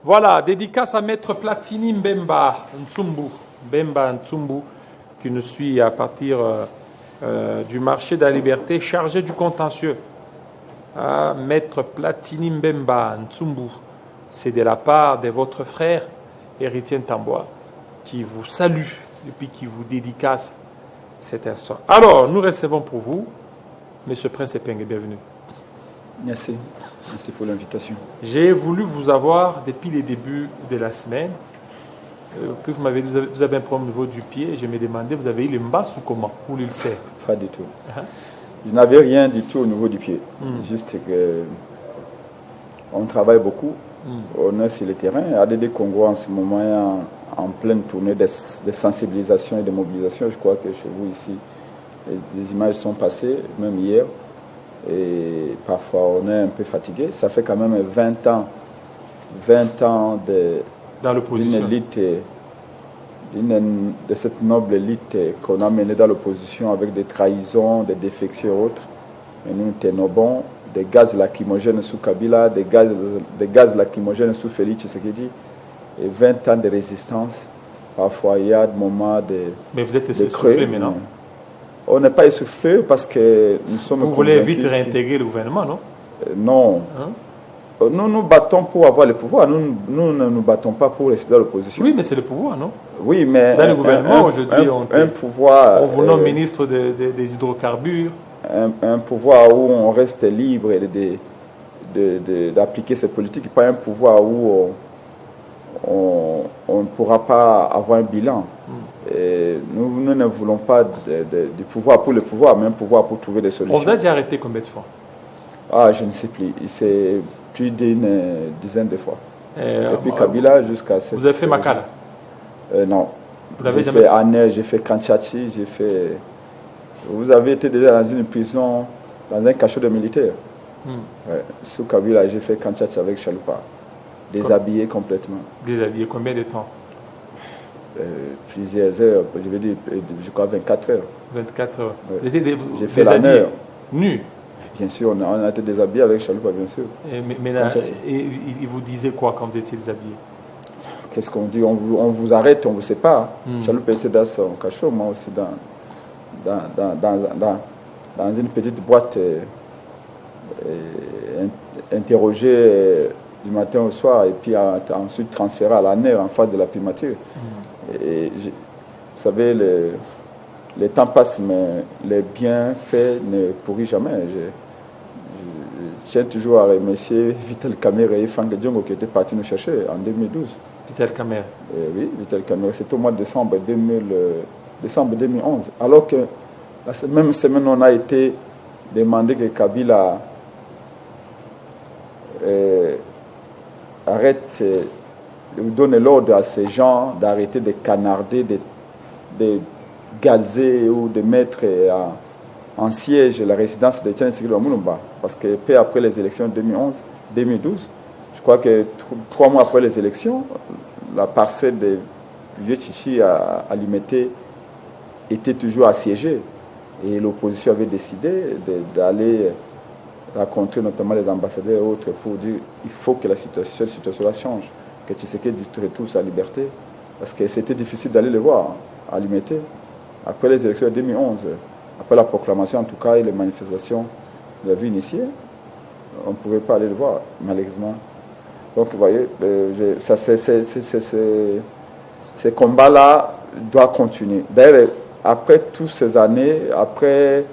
Voilà, dédicace à Maître Platini Mbemba Ntsumbu, qui nous suit à partir du marché de la liberté, chargé du contentieux. Ah, Maître Platini Mbemba Ntsumbu, c'est de la part de votre frère, Héritier Ntamboa, qui vous salue et puis qui vous dédicace cet instant. Alors, nous recevons pour vous M. Prince Epenge, bienvenue. Merci. Merci pour l'invitation. J'ai voulu vous avoir depuis les débuts de la semaine. Puis vous avez un problème au niveau du pied. Et je me demandais, vous avez eu le mbasse ou comment? Ou l'ulcère? Pas du tout. Je n'avais rien du tout au niveau du pied. Juste que on travaille beaucoup. On est sur le terrain. ADD Congo en ce moment est en pleine tournée de sensibilisation et de mobilisation. Je crois que chez vous ici, des images sont passées, même hier. Et parfois on est un peu fatigué. Ça fait quand même 20 ans d'une élite, de cette noble élite qu'on a menée dans l'opposition avec des trahisons, des défections et autres. Et nous tenons bon, des gaz lacrymogènes sous Kabila, des gaz lacrymogènes sous Félix Tshisekedi, et 20 ans de résistance. Parfois il y a des moments de... Mais vous êtes essoufflé maintenant. On n'est pas essoufflé parce que nous sommes... Vous voulez vite réintégrer le gouvernement, non? Non. Nous nous battons pour avoir le pouvoir. Nous ne nous battons pas pour rester dans l'opposition. Oui, mais c'est le pouvoir, non? Oui, mais... Dans le gouvernement, aujourd'hui, un pouvoir... On vous nomme ministre des hydrocarbures. Un pouvoir où on reste libre d'appliquer cette politique, pas un pouvoir où on ne pourra pas avoir un bilan. Et nous ne voulons pas du pouvoir pour le pouvoir, mais un pouvoir pour trouver des solutions. On vous a déjà arrêté combien de fois? Ah, je ne sais plus. C'est plus d'une dizaine de fois. Depuis Kabila jusqu'à cette... Vous avez fait Makala? Non. J'ai fait Aner, j'ai fait Kanchachi, j'ai fait... Vous avez été déjà dans une prison, dans un cachot de militaires. Ouais. Sous Kabila, j'ai fait Kanchachi avec Chalupa. Déshabillé complètement. Déshabillé combien de temps? Plusieurs heures, je veux dire, je crois 24 heures. 24 heures. Ouais. J'ai fait la heure. Nu? Bien sûr, on a été déshabillé avec Chalupa, bien sûr. Mais là, il vous disait quoi quand vous étiez déshabillé? Qu'est-ce qu'on dit? On vous arrête, on ne vous sépare. Chalupa était dans son cachot, moi aussi dans une petite boîte interrogée du matin au soir et puis ensuite transféré à l'année en face de la primature. Et vous savez, les temps passent, mais les bienfaits ne pourrissent jamais. Je tiens toujours à remercier Vital Kamerhe et Fang Djongo qui étaient partis nous chercher en 2012. Vital Kamerhe? Oui, Vital Kamerhe. C'était au mois de décembre 2011. Alors que la même semaine, on a été demandé que Kabila arrête ou donne l'ordre à ces gens d'arrêter de canarder, de gazer ou de mettre en siège la résidence de Tiens Sigil Mulumba. Parce que peu après les élections 2012, je crois que 3 mois après les élections, la parcelle de Vieux Chichi à Limité était toujours assiégée. Et l'opposition avait décidé d'aller rencontrer notamment les ambassadeurs et autres pour dire qu'il faut que cette situation-là change, que Tshisekedi retrouve sa liberté. Parce que c'était difficile d'aller le voir à Limité. Après les élections de 2011, après la proclamation en tout cas et les manifestations de la vie initiée, on ne pouvait pas aller le voir, malheureusement. Donc vous voyez, ces combats-là doivent continuer. D'ailleurs, après toutes ces années, après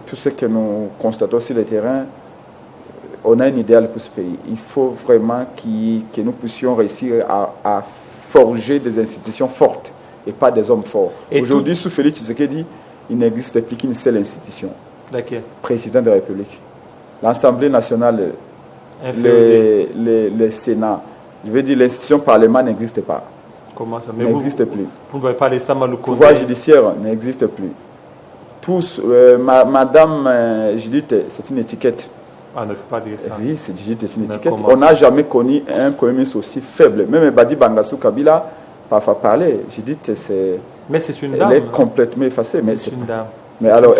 tout ce que nous constatons sur le terrain, on a un idéal pour ce pays. Il faut vraiment que nous puissions réussir à forger des institutions fortes et pas des hommes forts. Aujourd'hui, sous Félix Tshisekedi, il n'existe plus qu'une seule institution. Laquelle? Président de la République. L'Assemblée nationale, le Sénat. Je veux dire, l'institution parlement n'existe pas. Comment ça? N'existe plus. Vous ne voyez pas les Samalou Kondé? Le pouvoir judiciaire n'existe plus. Tous, Madame Judith, c'est une étiquette. Ah, ne faut pas dire ça. Oui, c'est une étiquette. On n'a jamais connu un premier ministre aussi faible. Même Badi Bangassou Kabila, parfois parler. Judith, mais c'est une dame. Elle est complètement effacée. C'est une dame. Mais alors,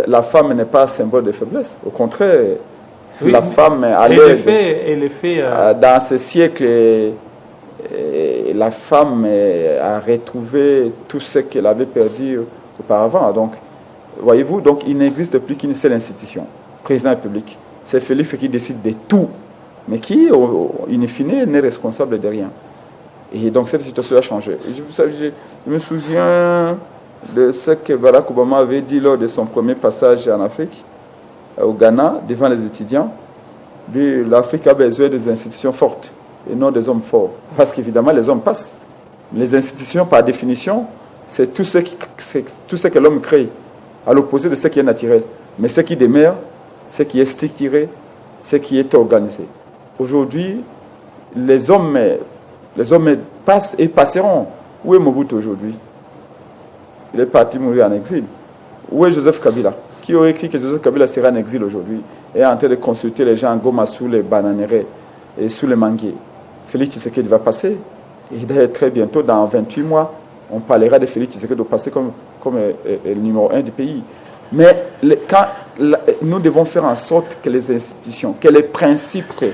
la femme n'est pas un symbole de faiblesse. Au contraire, Oui, la femme à et l'aide. les faits, Dans ce siècle, la femme a retrouvé tout ce qu'elle avait perdu auparavant. Donc, voyez-vous, donc il n'existe plus qu'une seule institution, président de la République. C'est Félix qui décide de tout, mais qui, in fine, n'est responsable de rien. Et donc cette situation a changé. Et je me souviens de ce que Barack Obama avait dit lors de son premier passage en Afrique, au Ghana, devant les étudiants. L'Afrique a besoin des institutions fortes et non des hommes forts. Parce qu'évidemment, les hommes passent. Les institutions, par définition, c'est tout ce que l'homme crée, à l'opposé de ce qui est naturel. Mais ce qui demeure, ce qui est structuré, ce qui est organisé. Aujourd'hui, les hommes passent et passeront. Où est Mobutu aujourd'hui? Il est parti mourir en exil. Où est Joseph Kabila? Qui aurait écrit que Joseph Kabila serait en exil aujourd'hui et est en train de consulter les gens en Goma sous les bananeraies et sous les manguiers? Félix Tshisekedi va passer. Et d'ailleurs, très bientôt, dans 28 mois, on parlera de Félix Tshisekedi de passer comme le numéro 1 du pays. Mais nous devons faire en sorte que les institutions, que les principes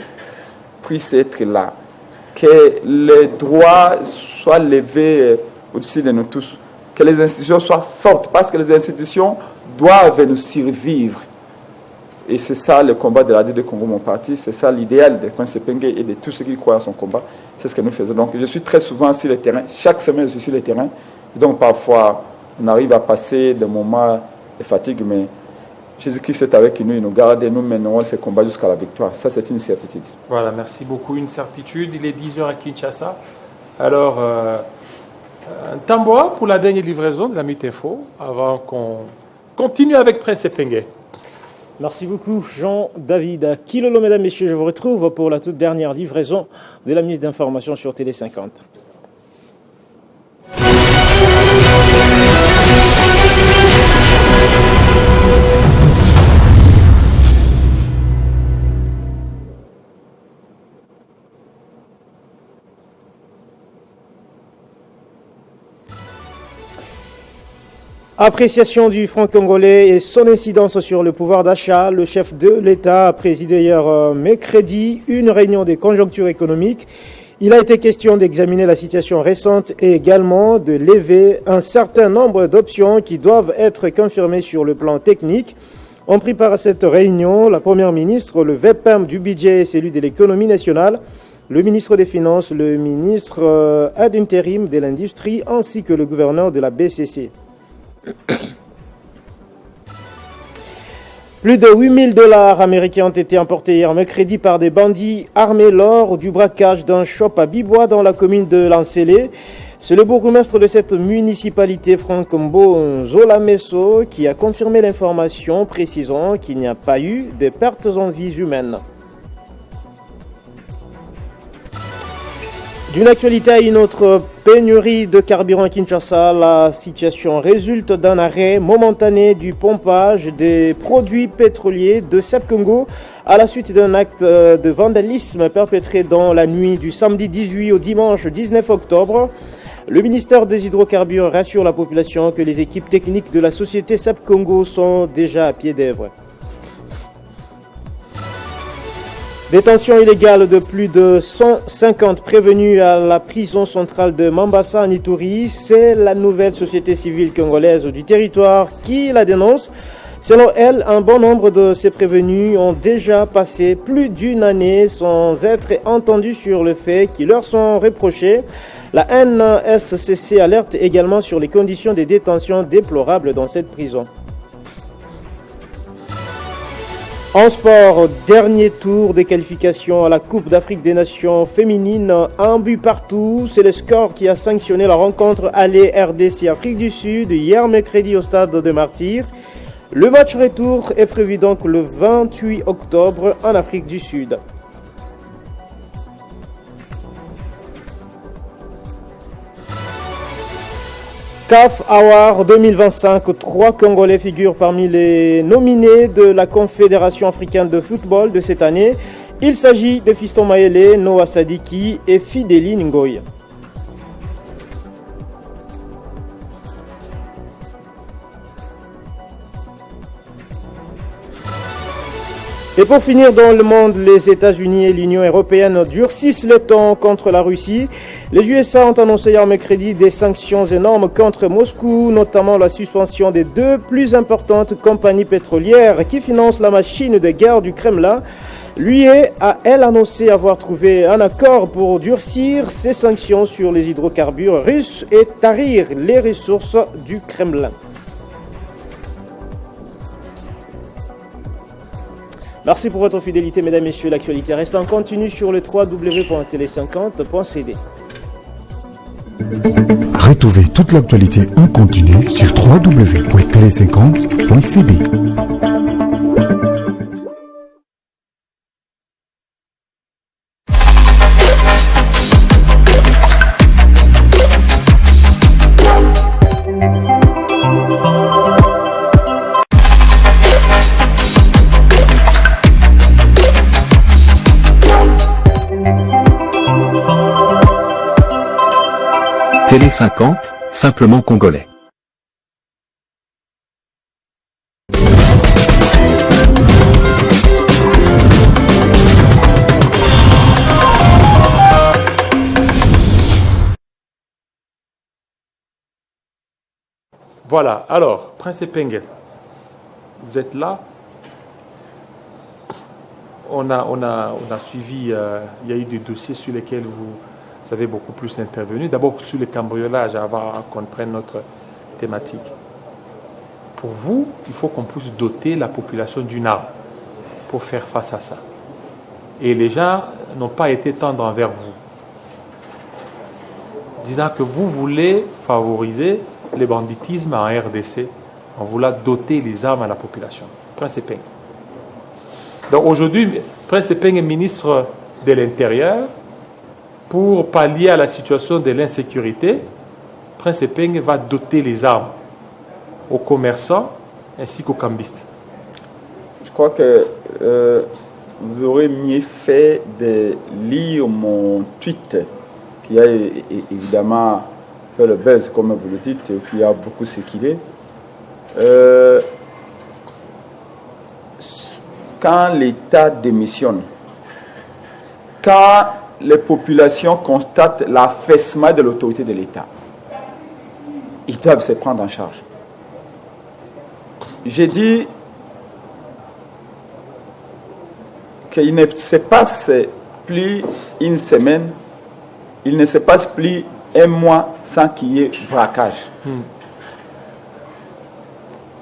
puissent être là, que les droits soient levés au-dessus de nous tous, que les institutions soient fortes, parce que les institutions doivent nous survivre. Et c'est ça le combat de la D de Congo, mon parti, c'est ça l'idéal de Prince Sepenge et de tous ceux qui croient à son combat. C'est ce que nous faisons. Donc je suis très souvent sur le terrain, chaque semaine je suis sur le terrain. Et donc parfois on arrive à passer des moments de fatigue, mais Jésus-Christ est avec nous, il nous garde et nous mènerons ce combat jusqu'à la victoire. Ça c'est une certitude. Voilà, merci beaucoup. Une certitude, il est 10h à Kinshasa. Alors, un tambour pour la dernière livraison de la Minute Info, avant qu'on continue avec Prince Sepenge. Merci beaucoup, Jean-David Kilolo. Mesdames, Messieurs, je vous retrouve pour la toute dernière livraison de la minute d'information sur Télé 50. Appréciation du franc congolais et son incidence sur le pouvoir d'achat. Le chef de l'État a présidé hier mercredi une réunion des conjonctures économiques. Il a été question d'examiner la situation récente et également de lever un certain nombre d'options qui doivent être confirmées sur le plan technique. On prépare à cette réunion la première ministre, le VPM du budget et celui de l'économie nationale, le ministre des Finances, le ministre ad intérim de l'industrie ainsi que le gouverneur de la BCC. Plus de 8 000 $ américains ont été emportés hier mercredi par des bandits armés lors du braquage d'un shop à Bibois dans la commune de Lancélé. C'est le bourgmestre de cette municipalité, Franck Zola Messo, qui a confirmé l'information, précisant qu'il n'y a pas eu de pertes en vies humaines. D'une actualité à une autre, pénurie de carburant à Kinshasa, la situation résulte d'un arrêt momentané du pompage des produits pétroliers de Sep-Congo à la suite d'un acte de vandalisme perpétré dans la nuit du samedi 18 au dimanche 19 octobre. Le ministère des Hydrocarbures rassure la population que les équipes techniques de la société Sep-Congo sont déjà à pied d'œuvre. Détention illégale de plus de 150 prévenus à la prison centrale de Mambasa en Ituri. C'est la nouvelle société civile congolaise du territoire qui la dénonce. Selon elle, un bon nombre de ces prévenus ont déjà passé plus d'une année sans être entendus sur le fait qui leur sont reprochés. La NSCC alerte également sur les conditions de détention déplorables dans cette prison. En sport, dernier tour des qualifications à la Coupe d'Afrique des Nations féminines, un but partout. C'est le score qui a sanctionné la rencontre aller RDC Afrique du Sud hier mercredi au stade de Martyrs. Le match retour est prévu donc le 28 octobre en Afrique du Sud. CAF Award 2025, 3 Congolais figurent parmi les nominés de la Confédération africaine de football de cette année. Il s'agit de Fiston Mayele, Noah Sadiki et Fideli Ngoy. Et pour finir, dans le monde, les États-Unis et l'Union européenne durcissent le ton contre la Russie. Les USA ont annoncé hier mercredi des sanctions énormes contre Moscou, notamment la suspension des 2 plus importantes compagnies pétrolières qui financent la machine de guerre du Kremlin. L'UE a, elle, annoncé avoir trouvé un accord pour durcir ses sanctions sur les hydrocarbures russes et tarir les ressources du Kremlin. Merci pour votre fidélité, mesdames et messieurs. L'actualité reste en continu sur le www.tele50.cd. Retrouvez toute l'actualité en continu sur www.tele50.cd. Télé 50, simplement congolais. Voilà, alors, Prince Epenge, vous êtes là. On a suivi, il y a eu des dossiers sur lesquels vous avez beaucoup plus intervenu. D'abord sur le cambriolage, avant qu'on prenne notre thématique. Pour vous, il faut qu'on puisse doter la population d'une arme pour faire face à ça. Et les gens n'ont pas été tendres envers vous, disant que vous voulez favoriser le banditisme en RDC en voulant doter les armes à la population. Prince Epenge. Donc aujourd'hui, Prince Epenge est ministre de l'Intérieur. Pour pallier à la situation de l'insécurité, Prince Epenge va doter les armes aux commerçants ainsi qu'aux cambistes. Je crois que vous aurez mieux fait de lire mon tweet qui a évidemment fait le buzz, comme vous le dites, qui a beaucoup circulé. Quand l'État démissionne, quand les populations constatent l'affaissement de l'autorité de l'État, ils doivent se prendre en charge. J'ai dit qu'il ne se passe plus une semaine, il ne se passe plus un mois sans qu'il y ait braquage.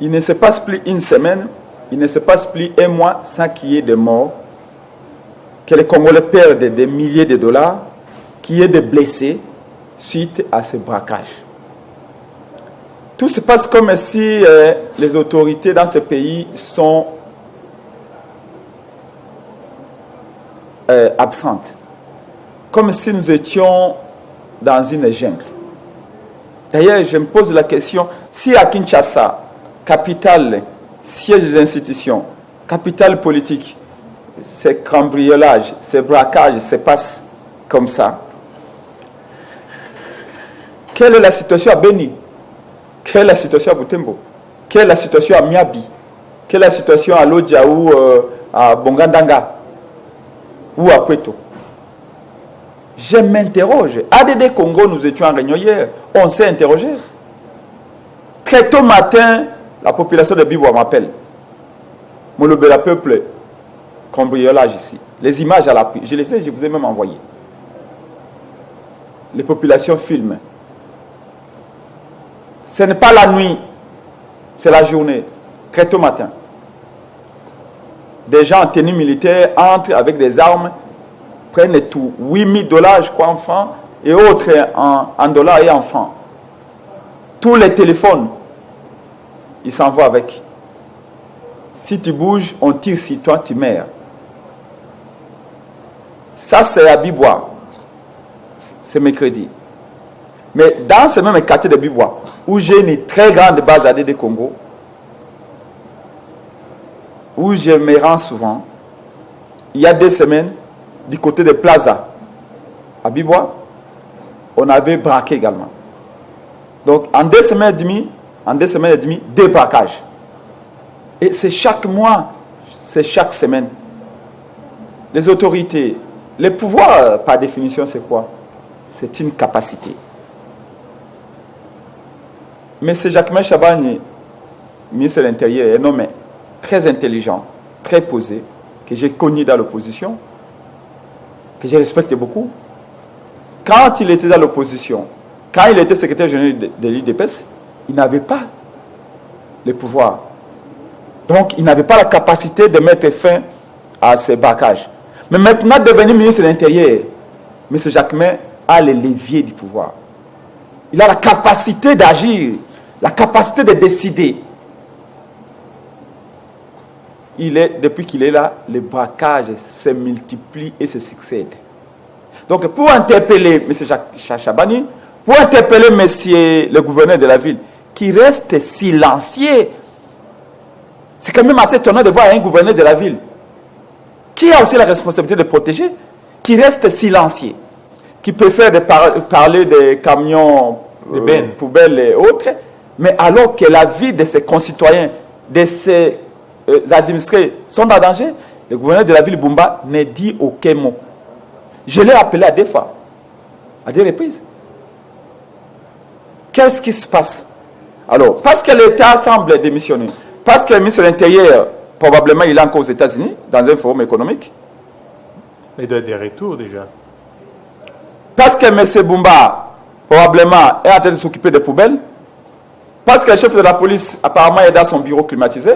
Il ne se passe plus une semaine, il ne se passe plus un mois sans qu'il y ait des morts, que les Congolais perdent des milliers de dollars, qu'il y ait des blessés suite à ce braquage. Tout se passe comme si les autorités dans ce pays sont absentes. Comme si nous étions dans une jungle. D'ailleurs, je me pose la question, si à Kinshasa, capitale, siège des institutions, capitale politique, ces cambriolages, ces braquages se passent comme ça, quelle est la situation à Beni? Quelle est la situation à Butembo? Quelle est la situation à Miabi? Quelle est la situation à Lodja ou à Bongandanga ou à Puerto? Je m'interroge. ADD Congo, nous étions en réunion hier, on s'est interrogé. Très tôt matin, la population de Biboua m'appelle. Molobela peuple, cambriolage ici. Les images à l'appui, je les ai, je vous ai même envoyé. Les populations filment. Ce n'est pas la nuit, c'est la journée, très tôt matin. Des gens en tenue militaire entrent avec des armes, prennent tout, 8000 $, je crois, enfants, et autres en dollars et en francs. Tous les téléphones, ils s'en vont avec. Si tu bouges, on tire sur toi, tu meurs. Ça, c'est à Bibois. C'est mercredi. Mais dans ce même quartier de Bibois, où j'ai une très grande base ADD Congo, où je me rends souvent, il y a 2 semaines, du côté de Plaza, à Bibois, on avait braqué également. Donc, en 2 semaines et demie, 2 braquages. Et c'est chaque mois, c'est chaque semaine. les autorités, les pouvoirs, par définition, c'est quoi? C'est une capacité. Mais c'est Jacquemain Chabani, ministre de l'Intérieur, un homme très intelligent, très posé, que j'ai connu dans l'opposition, que je respecte beaucoup. Quand il était dans l'opposition, quand il était secrétaire général de l'UDPS, il n'avait pas le pouvoir. Donc, il n'avait pas la capacité de mettre fin à ces braquages. Mais maintenant, devenu ministre de l'Intérieur, M. Jacquemain a les leviers du pouvoir. Il a la capacité d'agir, la capacité de décider. Depuis qu'il est là, les braquages se multiplient et se succèdent. Donc, pour interpeller M. Chabani, pour interpeller M. le gouverneur de la ville, qui reste silencieux, c'est quand même assez étonnant de voir un gouverneur de la ville qui a aussi la responsabilité de protéger, qui reste silencieux, qui préfère parler des camions, poubelles et autres, mais alors que la vie de ses concitoyens, de ses administrés sont en danger, le gouverneur de la ville Bumba ne dit aucun mot. Je l'ai appelé à 2 fois, à 2 reprises. Qu'est-ce qui se passe? Alors, parce que l'État semble démissionner, parce que le ministre de l'Intérieur, probablement, il est encore aux États-Unis, dans un forum économique. Il doit être des retours déjà. Parce que M. Bumba, probablement, est en train de s'occuper des poubelles. Parce que le chef de la police, apparemment, est dans son bureau climatisé.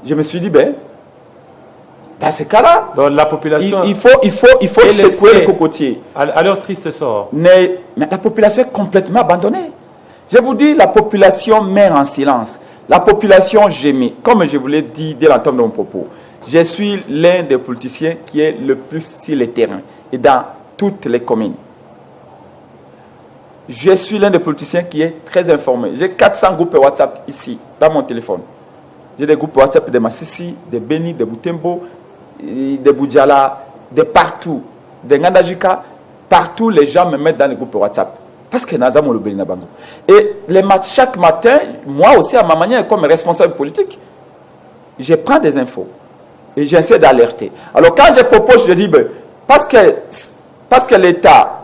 Je me suis dit, ben, dans ce cas-là, la population il faut secouer les cocotiers. À leur triste sort. Mais la population est complètement abandonnée. Je vous dis, la population meurt en silence. La population gémit. Comme je vous l'ai dit dès l'entame de mon propos, je suis l'un des politiciens qui est le plus sur le terrain et dans toutes les communes. Je suis l'un des politiciens qui est très informé. J'ai 400 groupes WhatsApp ici, dans mon téléphone. J'ai des groupes WhatsApp de Massissi, de Beni, de Boutembo, de Boudjala, de partout, de Ngandajika. Partout, les gens me mettent dans les groupes WhatsApp. Parce que Nazam ou le Beni Nabango. Et chaque matin, moi aussi, à ma manière, comme responsable politique, je prends des infos et j'essaie d'alerter. Alors, quand je propose, je dis, ben, parce que l'État,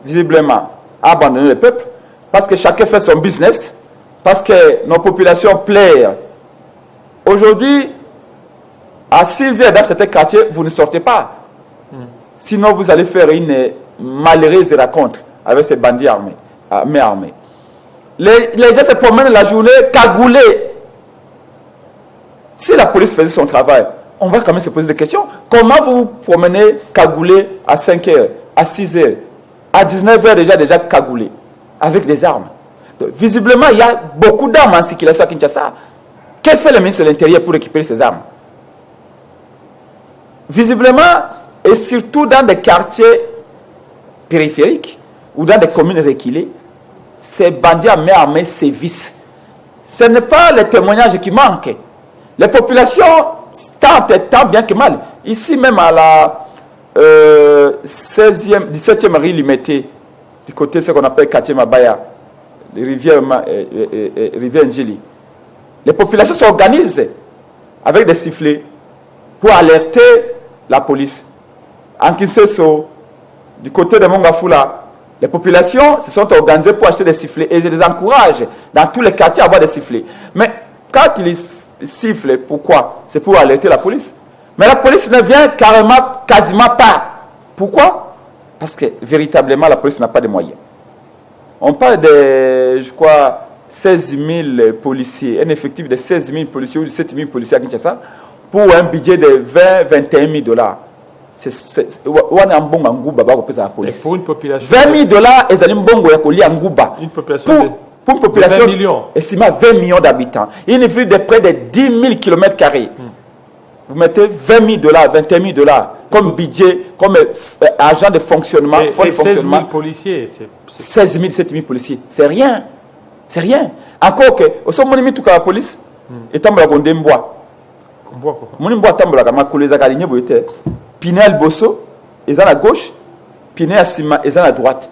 visiblement, a abandonné le peuple, parce que chacun fait son business, parce que nos populations plairent. Aujourd'hui, à 6 heures dans certains quartiers, vous ne sortez pas. Sinon, vous allez faire une malheureuse rencontre avec ces bandits armés. Les gens se promènent la journée cagoulés. Si la police faisait son travail, on va quand même se poser des questions. Comment vous promenez cagoulés à 5 heures, à 6 heures, à 19 heures déjà cagoulés, avec des armes? Donc, visiblement, il y a beaucoup d'armes en circulation à Kinshasa. Qu'est-ce que fait le ministre de l'Intérieur pour récupérer ces armes? Visiblement, et surtout dans des quartiers périphériques ou dans des communes reculées, ces bandits armés sévissent. Ce n'est pas les témoignages qui manquent. Les populations tentent tant bien que mal. Ici même à la 17e rue Limité, du côté de ce qu'on appelle quartier Mabaya, rivière Njili, les populations s'organisent avec des sifflets pour alerter la police. En Kinseso, du côté de Mongafula, les populations se sont organisées pour acheter des sifflets et je les encourage dans tous les quartiers à avoir des sifflets. Mais quand ils sifflent, pourquoi? C'est pour alerter la police. Mais la police ne vient quasiment pas. Pourquoi? Parce que véritablement la police n'a pas de moyens. On parle de, je crois, 16 000 policiers, un effectif de 16 000 policiers ou de 7 000 policiers à Kinshasa pour un budget de 20-21 000 $. Et pour une population 20 000 $, ils allaient mbongo ya kolia nguba. Une population pour une population de 20 millions. Estimée à 20 millions d'habitants. Il est de près de 10 000 km². Vous mettez 20 000 $, 21 000 $ comme budget, comme agent de fonctionnement. Et 16 000 policiers. 16 000, 7 000 policiers. C'est rien. C'est rien. Encore que, au sommet de la police, et tambola gondemboa. Monimboa tambola kama koleza kalinye boyete. Pinel Bosso, ils sont à gauche, Pinel Asima, ils sont à droite.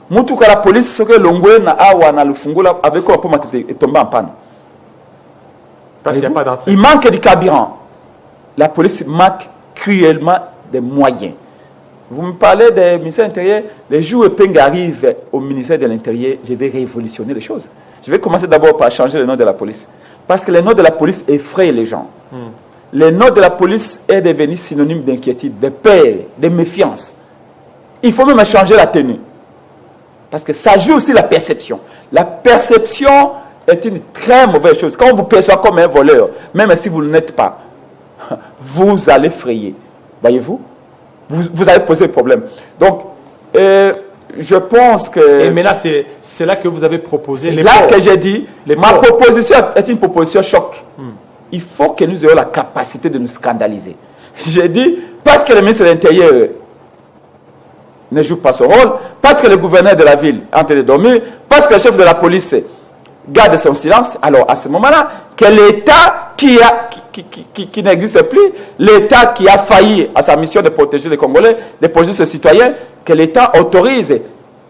Moutou la police, ce que l'ongoué na awa na lufungula avec quoi pour est tombé en panne. Parce qu'il n'y a pas d'entrée. Il manque du carburant. La police manque cruellement des moyens. Vous me parlez des ministères de l'Intérieur. Les jours où Peng arrive au ministère de l'Intérieur, je vais révolutionner les choses. Je vais commencer d'abord par changer le nom de la police. Parce que le nom de la police effraie les gens. Le nom de la police est devenu synonyme d'inquiétude, de peur, de méfiance. Il faut même changer la tenue. Parce que ça joue aussi la perception. La perception est une très mauvaise chose. Quand on vous perçoit comme un voleur, même si vous ne l'êtes pas, vous allez frayer. Voyez-vous? Vous allez poser problème. Donc, je pense que... Mais là, c'est là que vous avez proposé... C'est là que j'ai dit, ma proposition est une proposition choc. Il faut que nous ayons la capacité de nous scandaliser. J'ai dit, parce que le ministre de l'Intérieur ne joue pas son rôle, parce que le gouverneur de la ville est en train de dormir, parce que le chef de la police garde son silence, alors à ce moment-là, que l'État qui n'existe plus, l'État qui a failli à sa mission de protéger les Congolais, de protéger ses citoyens, que l'État autorise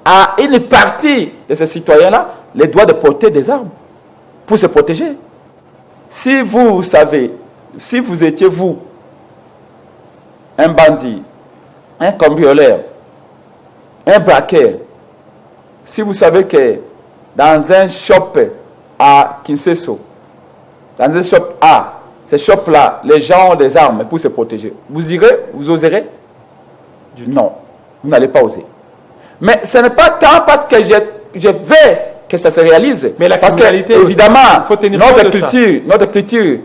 à une partie de ces citoyens-là les droits de porter des armes pour se protéger. Si vous savez, si vous étiez vous, un bandit, un cambrioleur, un braqueur, si vous savez que dans un shop à Kinshasa, dans un shop A, ces shops-là, les gens ont des armes pour se protéger, vous irez, vous oserez? Non, vous n'allez pas oser. Mais ce n'est pas tant parce que je veux que ça se réalise. Mais la parce criminalité, que, évidemment, notre culture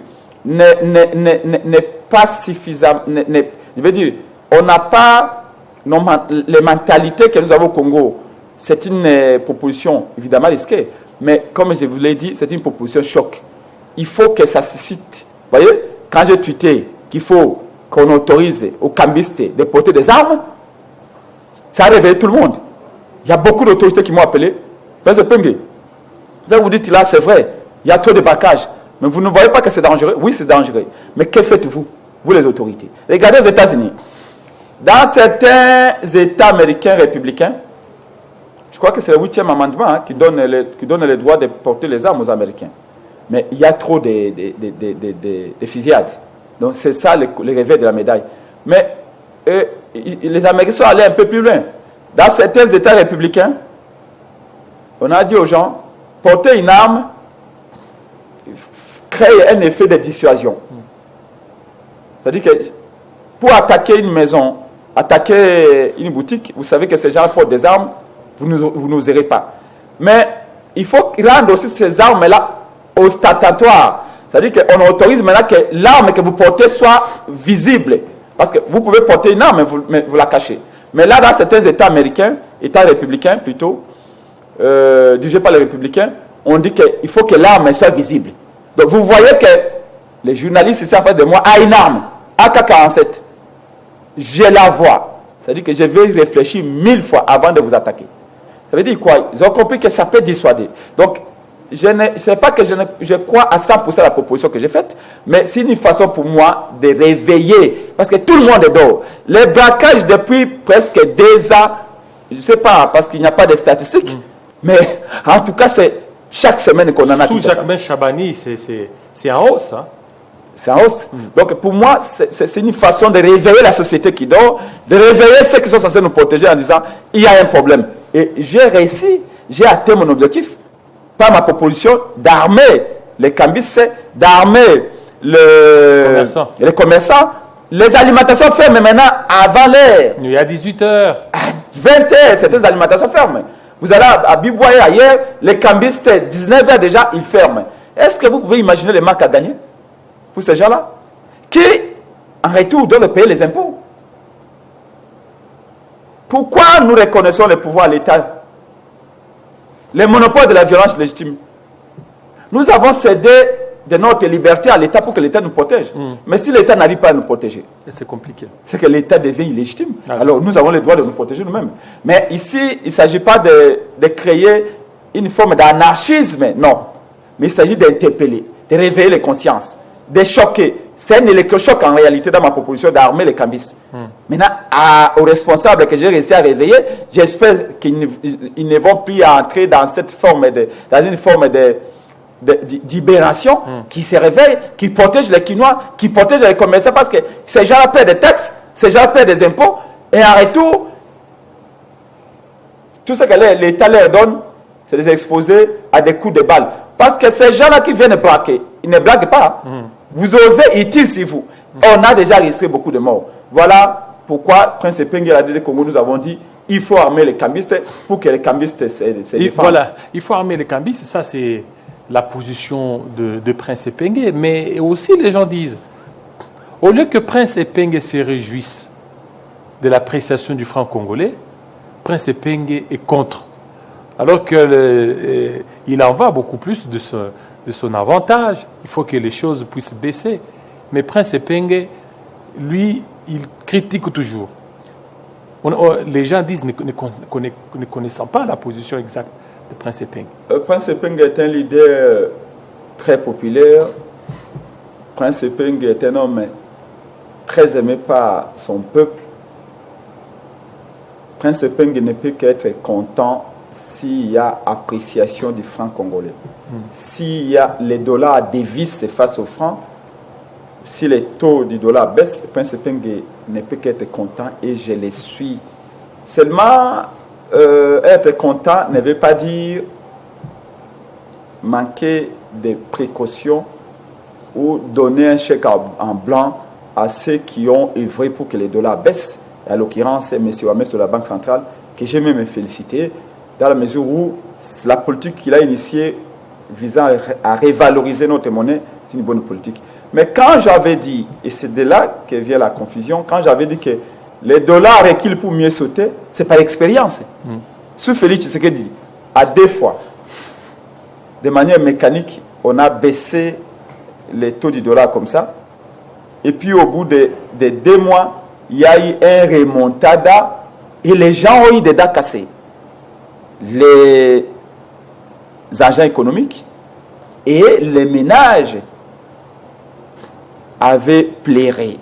n'est pas suffisante. Je veux dire, on n'a pas les mentalités que nous avons au Congo. C'est une proposition évidemment risquée. Mais comme je vous l'ai dit, c'est une proposition choc. Il faut que ça se cite. Vous voyez, quand j'ai tweeté qu'il faut qu'on autorise aux cambistes de porter des armes, ça a réveillé tout le monde. Il y a beaucoup d'autorités qui m'ont appelé. Vous dites là, c'est vrai, il y a trop de braquages. Mais vous ne voyez pas que c'est dangereux? Oui, c'est dangereux. Mais que faites-vous, vous les autorités? Regardez aux États-Unis. Dans certains États américains républicains, je crois que c'est le 8e amendement qui donne le droit de porter les armes aux Américains. Mais il y a trop de fusillades. Donc c'est ça le revers de la médaille. Mais les Américains sont allés un peu plus loin. Dans certains États républicains, on a dit aux gens, porter une arme crée un effet de dissuasion. C'est-à-dire que pour attaquer une maison, attaquer une boutique, vous savez que ces gens portent des armes, vous n'oserez pas. Mais il faut rendre aussi ces armes-là ostentatoires. C'est-à-dire qu'on autorise maintenant que l'arme que vous portez soit visible. Parce que vous pouvez porter une arme, mais vous la cachez. Mais là, dans certains États américains, États républicains plutôt, dirigés par les républicains, on dit qu'il faut que l'arme soit visible. Donc vous voyez que les journalistes ici en face de moi ont une arme, AK-47. Je la vois. C'est-à-dire que je vais réfléchir 1000 fois avant de vous attaquer. Ça veut dire quoi? Ils ont compris que ça peut dissuader. Donc, ce n'est pas que je crois à 100% la proposition que j'ai faite, mais c'est une façon pour moi de réveiller. Parce que tout le monde est dehors. Les braquages depuis presque 2 ans, je ne sais pas, parce qu'il n'y a pas de statistiques, mais en tout cas, c'est chaque semaine qu'on en a. Sous Jacquemain Chabani, c'est en hausse. Hein? C'est en hausse. Donc pour moi, c'est une façon de réveiller la société qui dort, de réveiller ceux qui sont censés nous protéger en disant, il y a un problème. Et j'ai réussi, j'ai atteint mon objectif par ma proposition d'armer les cambistes, d'armer les commerçants. Les alimentations ferment maintenant avant l'heure. Il y a 18h. À 20h, certaines alimentations ferment. Vous allez à Biboye ailleurs, les cambistes, 19h déjà, ils ferment. Est-ce que vous pouvez imaginer les marques à gagner pour ces gens-là qui, en retour, doivent payer les impôts? Pourquoi nous reconnaissons le pouvoir à l'État? Les monopoles de la violence légitime. Nous avons cédé de notre liberté à l'État pour que l'État nous protège. Mais si l'État n'arrive pas à nous protéger, c'est compliqué. C'est que l'État devient illégitime. Alors nous avons le droit de nous protéger nous-mêmes. Mais ici, il ne s'agit pas de créer une forme d'anarchisme, non. Mais il s'agit d'interpeller, de réveiller les consciences, de choquer. C'est un électrochoc en réalité dans ma proposition d'armer les cambistes. Maintenant, aux responsables que j'ai réussi à réveiller, j'espère qu'ils ne vont plus entrer dans cette forme dans une forme de libération, qui se réveille, qui protège les Quinois, qui protège les commerçants, parce que ces gens-là paient des taxes Ces gens paient des impôts et en retour, tout ce que l'État leur donne, c'est de les exposer à des coups de balle. Parce que ces gens-là qui viennent braquer, ils ne blaguent pas. Vous osez, ils tirent sur vous. On a déjà registré beaucoup de morts. Voilà pourquoi Prince Epenge et la DD Congo nous avons dit il faut armer les cambistes pour que les cambistes se défendent. Voilà, il faut armer les cambistes, ça c'est la position de Prince Epenge. Mais aussi les gens disent, au lieu que Prince Epenge se réjouisse de l'appréciation du franc congolais, Prince Epenge est contre. Alors qu'il en va beaucoup plus de son avantage. Il faut que les choses puissent baisser. Mais Prince Epenge, lui, il critique toujours. Les gens disent, ne connaissant pas la position exacte de Prince Epenge. Prince Epenge est un leader très populaire. Prince Epenge est un homme très aimé par son peuple. Prince Epenge ne peut qu'être content s'il y a appréciation du franc congolais. S'il y a les dollars dévissent face au franc, si les taux du dollar baissent, Prince Epenge ne peut qu'être content et je les suis. Seulement, être content ne veut pas dire manquer de précautions ou donner un chèque en blanc à ceux qui ont œuvré pour que les dollars baissent. À l'occurrence, c'est M. Wames de la Banque centrale, que j'ai même félicité, dans la mesure où la politique qu'il a initiée visant à revaloriser notre monnaie, c'est une bonne politique. Mais quand j'avais dit, et c'est de là que vient la confusion, quand j'avais dit que les dollars reculent pour mieux sauter, c'est par expérience. Sous Félix Tshisekedi, à 2 fois, de manière mécanique, on a baissé les taux du dollar comme ça. Et puis au bout de 2 mois, il y a eu un remontada et les gens ont eu des dents cassées. Les agents économiques et les ménages avaient pleuré.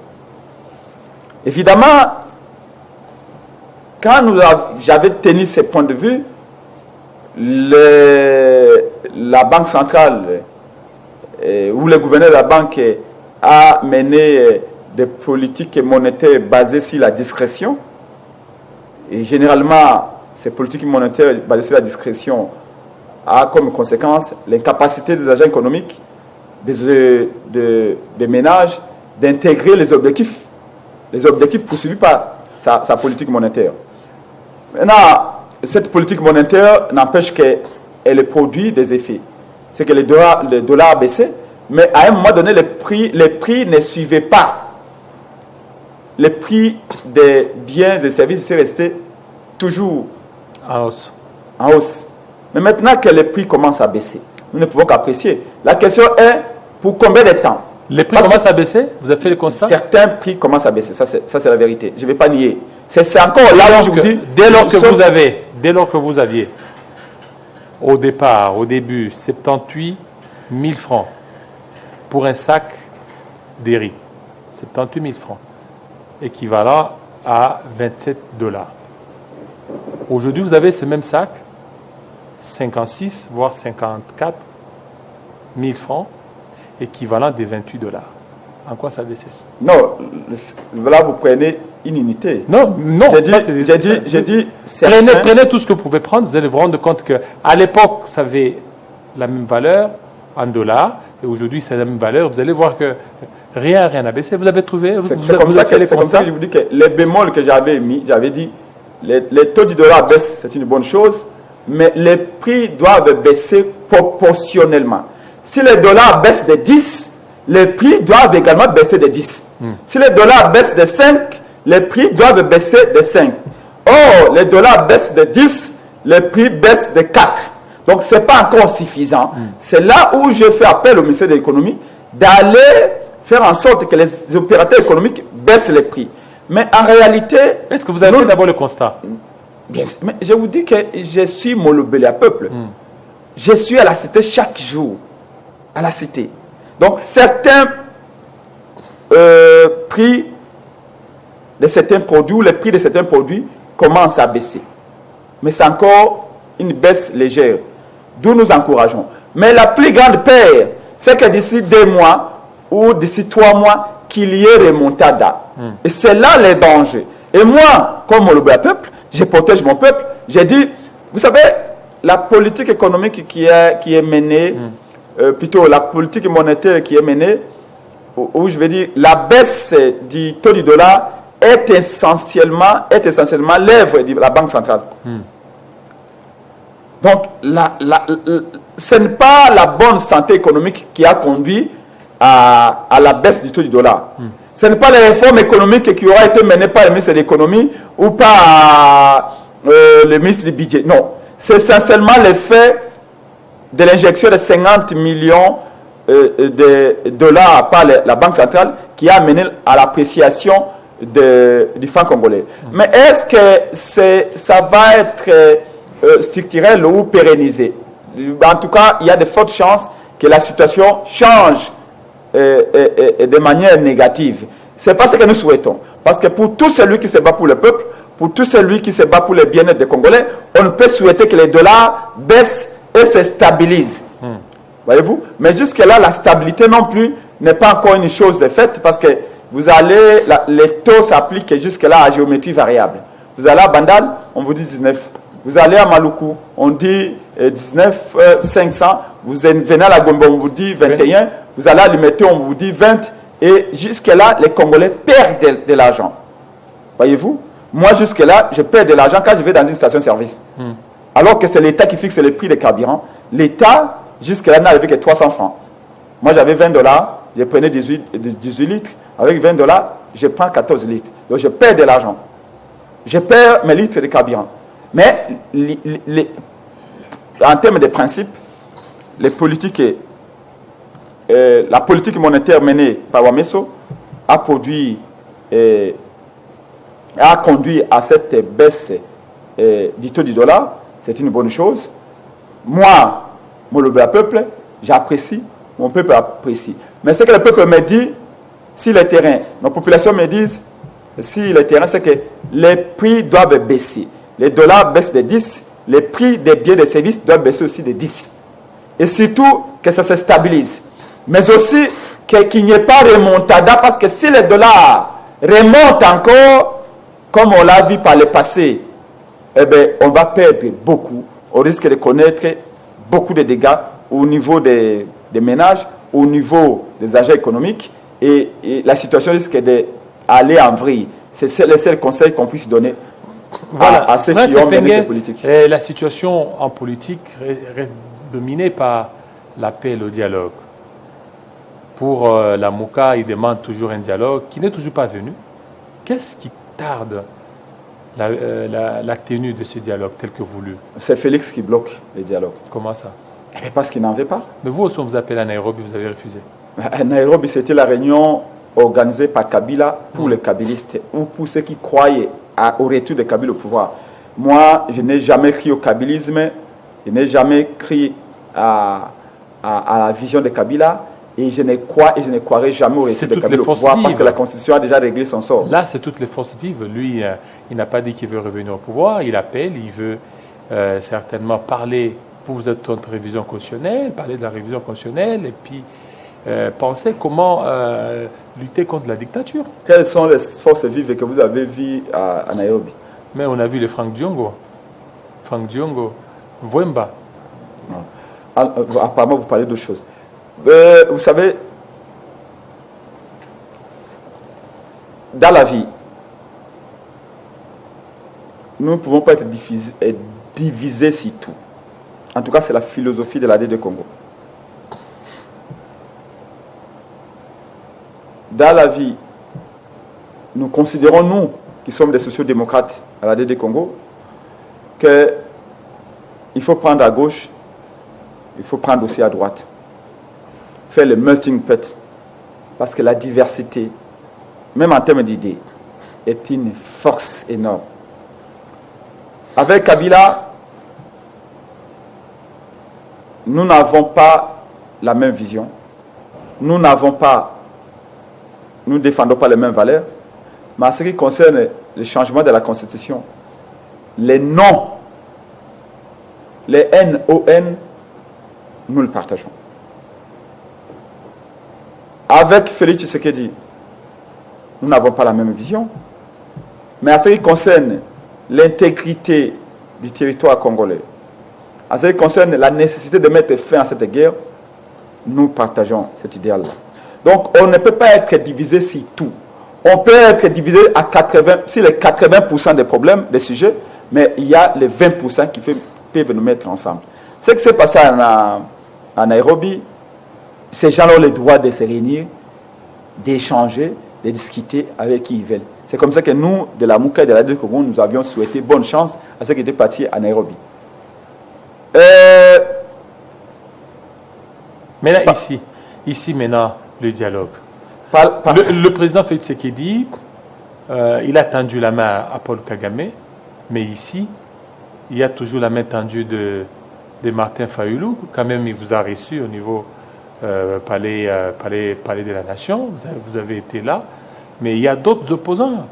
Évidemment, quand j'avais tenu ce point de vue, la Banque centrale ou le gouverneur de la banque a mené des politiques monétaires basées sur la discrétion. Et généralement, ces politiques monétaires basées sur la discrétion a comme conséquence l'incapacité des agents économiques, des ménages, d'intégrer les objectifs poursuivis par sa politique monétaire. Maintenant, cette politique monétaire n'empêche qu'elle produit des effets. C'est que le dollar a baissé, mais à un moment donné, les prix ne suivaient pas. Les prix des biens et services sont restés toujours en hausse. Mais maintenant que les prix commencent à baisser, nous ne pouvons qu'apprécier. La question est, pour combien de temps? Les prix commencent à baisser? Vous avez fait le constat? Certains prix commencent à baisser, ça c'est la vérité. Je ne vais pas nier. C'est encore là où je vous dis... Dès lors que vous aviez, au début, 78 000 francs pour un sac de riz. 78 000 francs. Équivalent à 27 $. Aujourd'hui, vous avez ce même sac, 56, voire 54 000 francs, équivalent de 28 $. En quoi ça baisse? Non, là vous prenez une unité. Non, j'ai dit prenez tout ce que vous pouvez prendre, vous allez vous rendre compte qu'à l'époque, ça avait la même valeur en dollars, et aujourd'hui, c'est la même valeur. Vous allez voir que rien n'a baissé. Vous avez trouvé? C'est comme ça que je vous dis que les bémols que j'avais mis, j'avais dit, les taux du dollar baissent, c'est une bonne chose, mais les prix doivent baisser proportionnellement. Si les dollars baissent de 10, les prix doivent également baisser de 10. Si les dollars baissent de 5, les prix doivent baisser de 5. Or, les dollars baissent de 10, les prix baissent de 4. Donc, ce n'est pas encore suffisant. C'est là où je fais appel au ministère de l'économie d'aller faire en sorte que les opérateurs économiques baissent les prix. Mais en réalité... Est-ce que vous avez fait d'abord le constat? Bien, mais je vous dis que je suis Molobélé à peuple. Je suis à la cité chaque jour. À la cité. Donc, certains prix de certains produits, ou les prix de certains produits commencent à baisser. Mais c'est encore une baisse légère. D'où nous encourageons. Mais la plus grande peur, c'est que d'ici 2 mois ou d'ici 3 mois, qu'il y ait remontada. Et c'est là les dangers. Et moi, comme le peuple, je protège mon peuple. J'ai dit, vous savez, la politique économique qui est menée, plutôt la politique monétaire qui est menée, où je vais dire, la baisse du taux du dollar est essentiellement l'œuvre de la Banque centrale. Donc, ce n'est pas la bonne santé économique qui a conduit à la baisse du taux du dollar. Ce n'est pas les réformes économiques qui auraient été menées par le ministre de l'économie ou par le ministre du budget. Non. C'est essentiellement l'effet de l'injection de 50 millions de dollars par la Banque centrale qui a mené à l'appréciation du franc congolais. Mais est-ce que ça va être structurel ou pérennisé? En tout cas, il y a de fortes chances que la situation change de manière négative. C'est pas ce que nous souhaitons. Parce que pour tout celui qui se bat pour le peuple, pour tout celui qui se bat pour le bien-être des Congolais, on ne peut souhaiter que les dollars baissent et se stabilisent. Voyez-vous? Mais jusque-là, la stabilité non plus n'est pas encore une chose faite parce que vous allez, les taux s'appliquent jusque-là à géométrie variable. Vous allez à Bandal, on vous dit 19. Vous allez à Maluku, on dit 19 500. Vous venez à la Gombe, on vous dit 21. Vous allez à Limete, on vous dit 20. Et jusque-là, les Congolais perdent de l'argent. Voyez-vous? Moi, jusque-là, je perds de l'argent quand je vais dans une station-service. Alors que c'est l'État qui fixe le prix des carburants. L'État, jusque-là, n'avait que 300 francs. Moi, j'avais 20 $, je prenais 18 litres. Avec 20 $, je prends 14 litres. Donc, je perds de l'argent. Je perds mes litres de carburant. Mais, en termes de principe, la politique monétaire menée par Wameso a conduit à cette baisse du taux du dollar. C'est une bonne chose. Moi, mon peuple, j'apprécie, mon peuple apprécie. Mais ce que le peuple me dit, si les terrains, nos populations me disent, si les terrains, c'est que les prix doivent baisser. Les dollars baissent de 10, les prix des biens et des services doivent baisser aussi de 10. Et surtout, que ça se stabilise. Mais aussi, qu'il n'y ait pas remontada, parce que si les dollars remontent encore, comme on l'a vu par le passé, eh bien, on va perdre beaucoup. On risque de connaître beaucoup de dégâts au niveau des ménages, au niveau des agents économiques, et la situation risque d'aller en vrille. C'est le seul conseil qu'on puisse donner à ceux qui ont mené ces politiques. La situation en politique reste dominée par l'appel au dialogue. Pour la MOCA, il demande toujours un dialogue qui n'est toujours pas venu. Qu'est-ce qui tarde la tenue de ce dialogue tel que voulu? C'est Félix qui bloque les dialogues. Comment ça? Parce qu'il n'en veut pas. Mais vous aussi, on vous appelle à Nairobi, vous avez refusé. À Nairobi, c'était la réunion organisée par Kabila pour les kabylistes ou pour ceux qui croyaient au retour de Kabila au pouvoir. Moi, je n'ai jamais crié au kabylisme, je n'ai jamais crié à la vision de Kabila. Et je ne crois et je ne croirai jamais au retour de Kabila au pouvoir parce que la Constitution a déjà réglé son sort. Là, c'est toutes les forces vives. Lui, il n'a pas dit qu'il veut revenir au pouvoir. Il appelle, il veut certainement parler. Vous êtes contre révision constitutionnelle, parler de la révision constitutionnelle et puis penser comment lutter contre la dictature. Quelles sont les forces vives que vous avez vues à Nairobi? Mais on a vu les Franck Diongo, Mvwemba. Apparemment, vous parlez d'autre chose. Vous savez, dans la vie, nous ne pouvons pas être divisés sur tout. En tout cas, c'est la philosophie de l'AD de Congo. Dans la vie, nous considérons, nous, qui sommes des sociodémocrates à l'AD de Congo, qu'il faut prendre à gauche, il faut prendre aussi à droite. Faire le melting pot. Parce que la diversité, même en termes d'idées, est une force énorme. Avec Kabila, nous n'avons pas la même vision. Nous ne défendons pas les mêmes valeurs. Mais en ce qui concerne le changement de la Constitution, les non, les NON, nous le partageons. Avec Félix Tshisekedi, nous n'avons pas la même vision. Mais en ce qui concerne l'intégrité du territoire congolais, en ce qui concerne la nécessité de mettre fin à cette guerre, nous partageons cet idéal-là. Donc, on ne peut pas être divisé sur tout. On peut être divisé à 80, sur les 80% des problèmes, des sujets, mais il y a les 20% qui peuvent nous mettre ensemble. Ce qui s'est passé à Nairobi, ces gens ont le droit de se réunir, d'échanger, de discuter avec qui ils veulent. C'est comme ça que nous, de la Mouka et de la de Congo, nous avions souhaité bonne chance à ceux qui étaient partis à Nairobi. Mais là, ici maintenant, le dialogue. Le président Félix Tshisekedi, il a tendu la main à Paul Kagame, mais ici, il y a toujours la main tendue de Martin Fayulu. Quand même, il vous a reçu au niveau palais de la Nation. Vous avez été là. Mais il y a d'autres opposants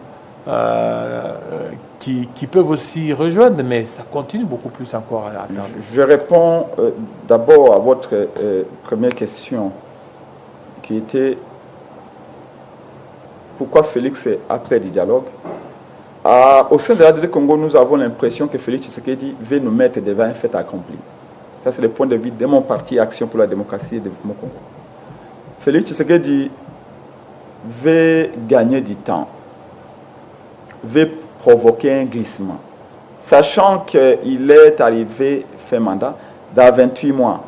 qui peuvent aussi rejoindre, mais ça continue beaucoup plus encore à attendre. Je réponds d'abord à votre première question, qui était pourquoi Félix appelle du dialogue. Au sein de la DD Congo, nous avons l'impression que Félix Tshisekedi veut nous mettre devant un fait accompli. Ça, c'est le point de vue de mon parti Action pour la démocratie et le développement Congo. Félix Tshisekedi veut gagner du temps, veut provoquer un glissement, sachant qu'il est arrivé fin mandat, dans 28 mois,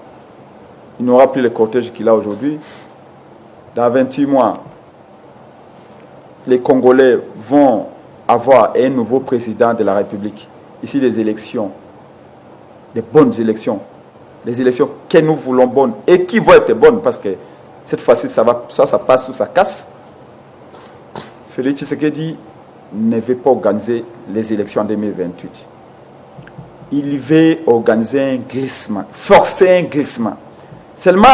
il n'aura plus le cortège qu'il a aujourd'hui. Dans 28 mois, les Congolais vont avoir un nouveau président de la République. Ici, des élections, des bonnes élections, les élections que nous voulons bonnes et qui vont être bonnes parce que cette fois-ci, ça passe ou ça casse. Félix Tshisekedi ne veut pas organiser les élections en 2028. Il veut organiser un glissement, forcer un glissement. Seulement,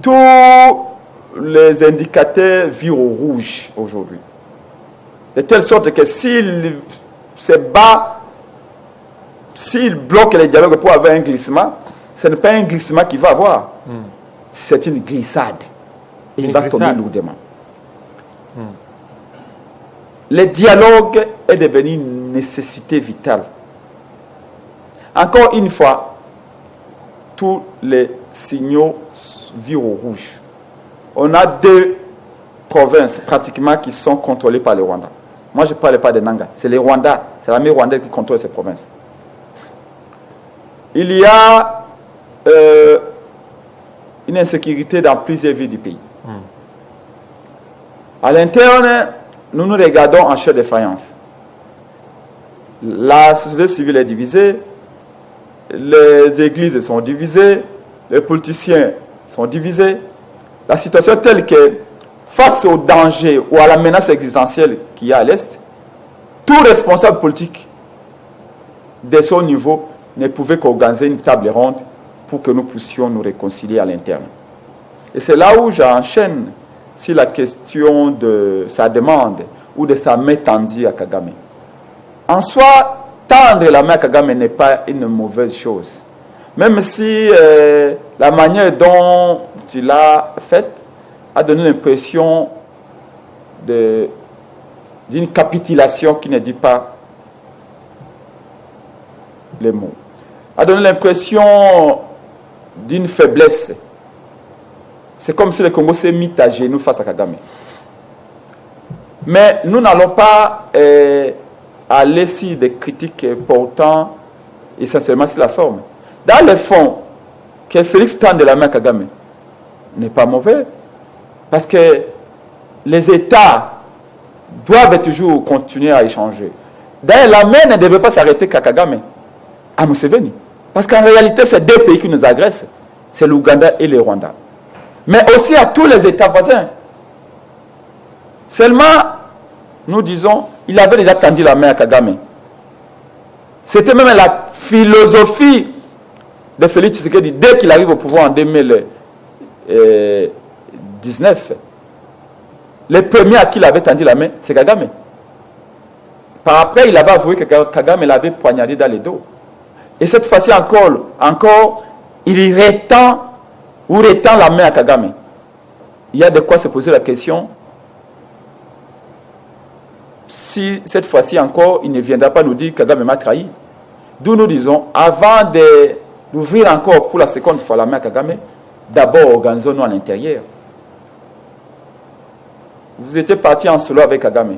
tous les indicateurs virent au rouge aujourd'hui. De telle sorte que s'il se bat, s'il bloque les dialogues pour avoir un glissement, ce n'est pas un glissement qu'il va avoir. C'est une glissade. Et il va tomber lourdement. Le dialogue est devenu une nécessité vitale. Encore une fois, tous les signaux virent au rouge. On a 2 provinces pratiquement qui sont contrôlées par le Rwanda. Moi, je ne parle pas de Nanga. C'est les Rwandais. C'est l'armée rwandaise qui contrôle ces provinces. Il y a une insécurité dans plusieurs villes du pays. À l'interne, nous nous regardons en chair de faïence. La société civile est divisée, les églises sont divisées, les politiciens sont divisés. La situation est telle que, face au danger ou à la menace existentielle qu'il y a à l'Est, tout responsable politique de son niveau ne pouvait qu'organiser une table ronde pour que nous puissions nous réconcilier à l'interne. Et c'est là où j'enchaîne sur la question de sa demande ou de sa main tendue à Kagame. En soi, tendre la main à Kagame n'est pas une mauvaise chose. Même si la manière dont tu l'as faite a donné l'impression d'une capitulation qui ne dit pas les mots. A donné l'impression d'une faiblesse. C'est comme si le Congo s'est mis à genoux face à Kagame. Mais nous n'allons pas aller sur des critiques portant essentiellement sur la forme. Dans le fond, que Félix tende la main à Kagame n'est pas mauvais. Parce que les États doivent toujours continuer à échanger. D'ailleurs, la main ne devait pas s'arrêter qu'à Kagame, à Museveni. Parce qu'en réalité, c'est 2 pays qui nous agressent. C'est l'Ouganda et le Rwanda. Mais aussi à tous les États voisins. Seulement, nous disons, il avait déjà tendu la main à Kagame. C'était même la philosophie de Félix Tshisekedi dès qu'il arrive au pouvoir en 2019. Le premier à qui il avait tendu la main, c'est Kagame. Par après, il avait avoué que Kagame l'avait poignardé dans le dos. Et cette fois-ci encore, il retend la main à Kagame. Il y a de quoi se poser la question si cette fois-ci encore, il ne viendra pas nous dire que Kagame m'a trahi. D'où nous disons, avant d'ouvrir encore pour la seconde fois la main à Kagame, d'abord organisons-nous à l'intérieur. Vous étiez parti en solo avec Kagame.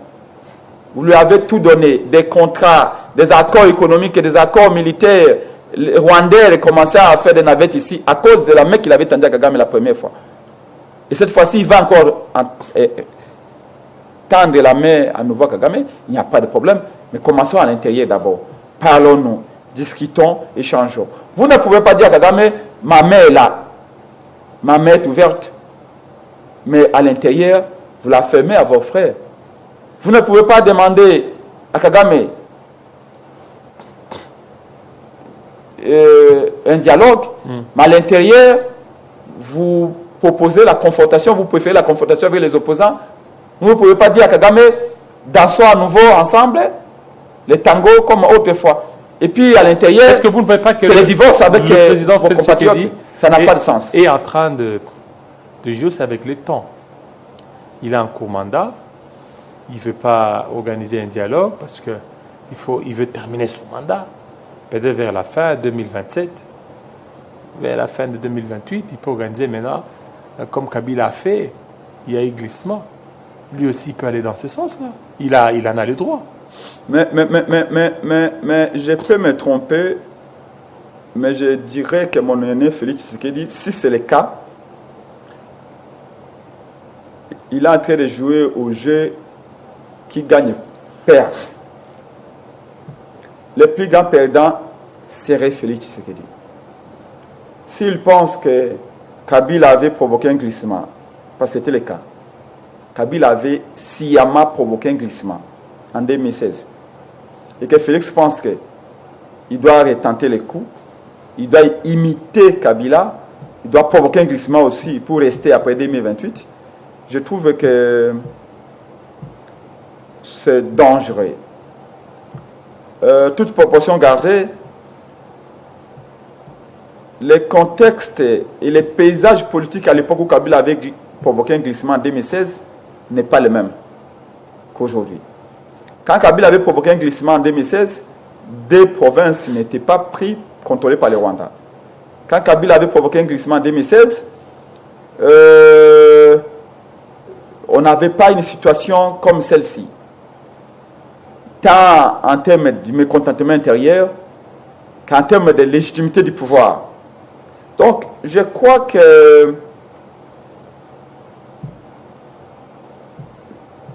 Vous lui avez tout donné, des contrats, des accords économiques et des accords militaires. Les Rwandais ont commencé à faire des navettes ici à cause de la main qu'il avait tendue à Kagame la première fois. Et cette fois-ci, il va encore tendre la main à nouveau à Kagame. Il n'y a pas de problème. Mais commençons à l'intérieur d'abord. Parlons-nous, discutons, échangeons. Vous ne pouvez pas dire à Kagame, ma main est là. Ma main est ouverte. Mais à l'intérieur, vous la fermez à vos frères. Vous ne pouvez pas demander à Kagame un dialogue, mais à l'intérieur, vous proposez la confrontation, vous préférez la confrontation avec les opposants. Vous ne pouvez pas dire à Kagame, dansons à nouveau ensemble, les tangos comme autrefois. Et puis à l'intérieur, est-ce que vous ne pouvez pas que c'est le divorce avec le président vos compatriotes? Ça n'a pas de sens. Est en train de jouer avec le temps. Il a un court mandat. Il ne veut pas organiser un dialogue parce qu'il veut terminer son mandat. Peut-être vers la fin 2027, vers la fin de 2028, il peut organiser maintenant, comme Kabila a fait, il y a eu glissement. Lui aussi peut aller dans ce sens-là. Il en a le droit. Mais je peux me tromper, mais je dirais que mon aîné Félix Tshisekedi, si c'est le cas, il est en train de jouer au jeu qui gagne perd. Le plus grand perdant serait Félix Tshisekedi. S'il pense que Kabila avait provoqué un glissement, parce que c'était le cas, Kabila avait sciemment provoqué un glissement en 2016, et que Félix pense qu'il doit retenter les coups, il doit imiter Kabila, il doit provoquer un glissement aussi pour rester après 2028, je trouve que c'est dangereux. Toute proportion gardée, les contextes et les paysages politiques à l'époque où Kabila avait provoqué un glissement en 2016 n'est pas le même qu'aujourd'hui. Quand Kabila avait provoqué un glissement en 2016, des provinces n'étaient pas contrôlées par les Rwandais. Quand Kabila avait provoqué un glissement en 2016, on n'avait pas une situation comme celle-ci. Tant en termes du mécontentement intérieur qu'en termes de légitimité du pouvoir. Donc, je crois que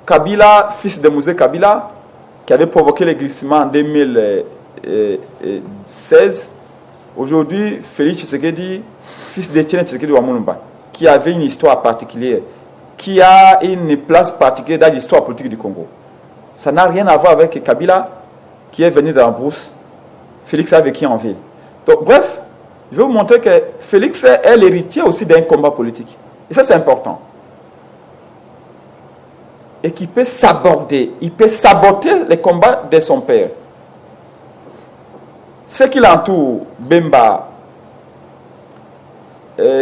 Kabila, fils de Mouzé Kabila, qui avait provoqué le glissement en 2016, aujourd'hui, Félix Tshisekedi, fils d'Etienne Tshisekedi Wamulumba, qui avait une histoire particulière, qui a une place particulière dans l'histoire politique du Congo. Ça n'a rien à voir avec Kabila, qui est venu dans la brousse. Félix a vécu en ville. Donc, bref, je vais vous montrer que Félix est l'héritier aussi d'un combat politique. Et ça, c'est important. Et qui peut s'aborder, il peut saboter les combats de son père. Ce qui l'entoure, Bemba,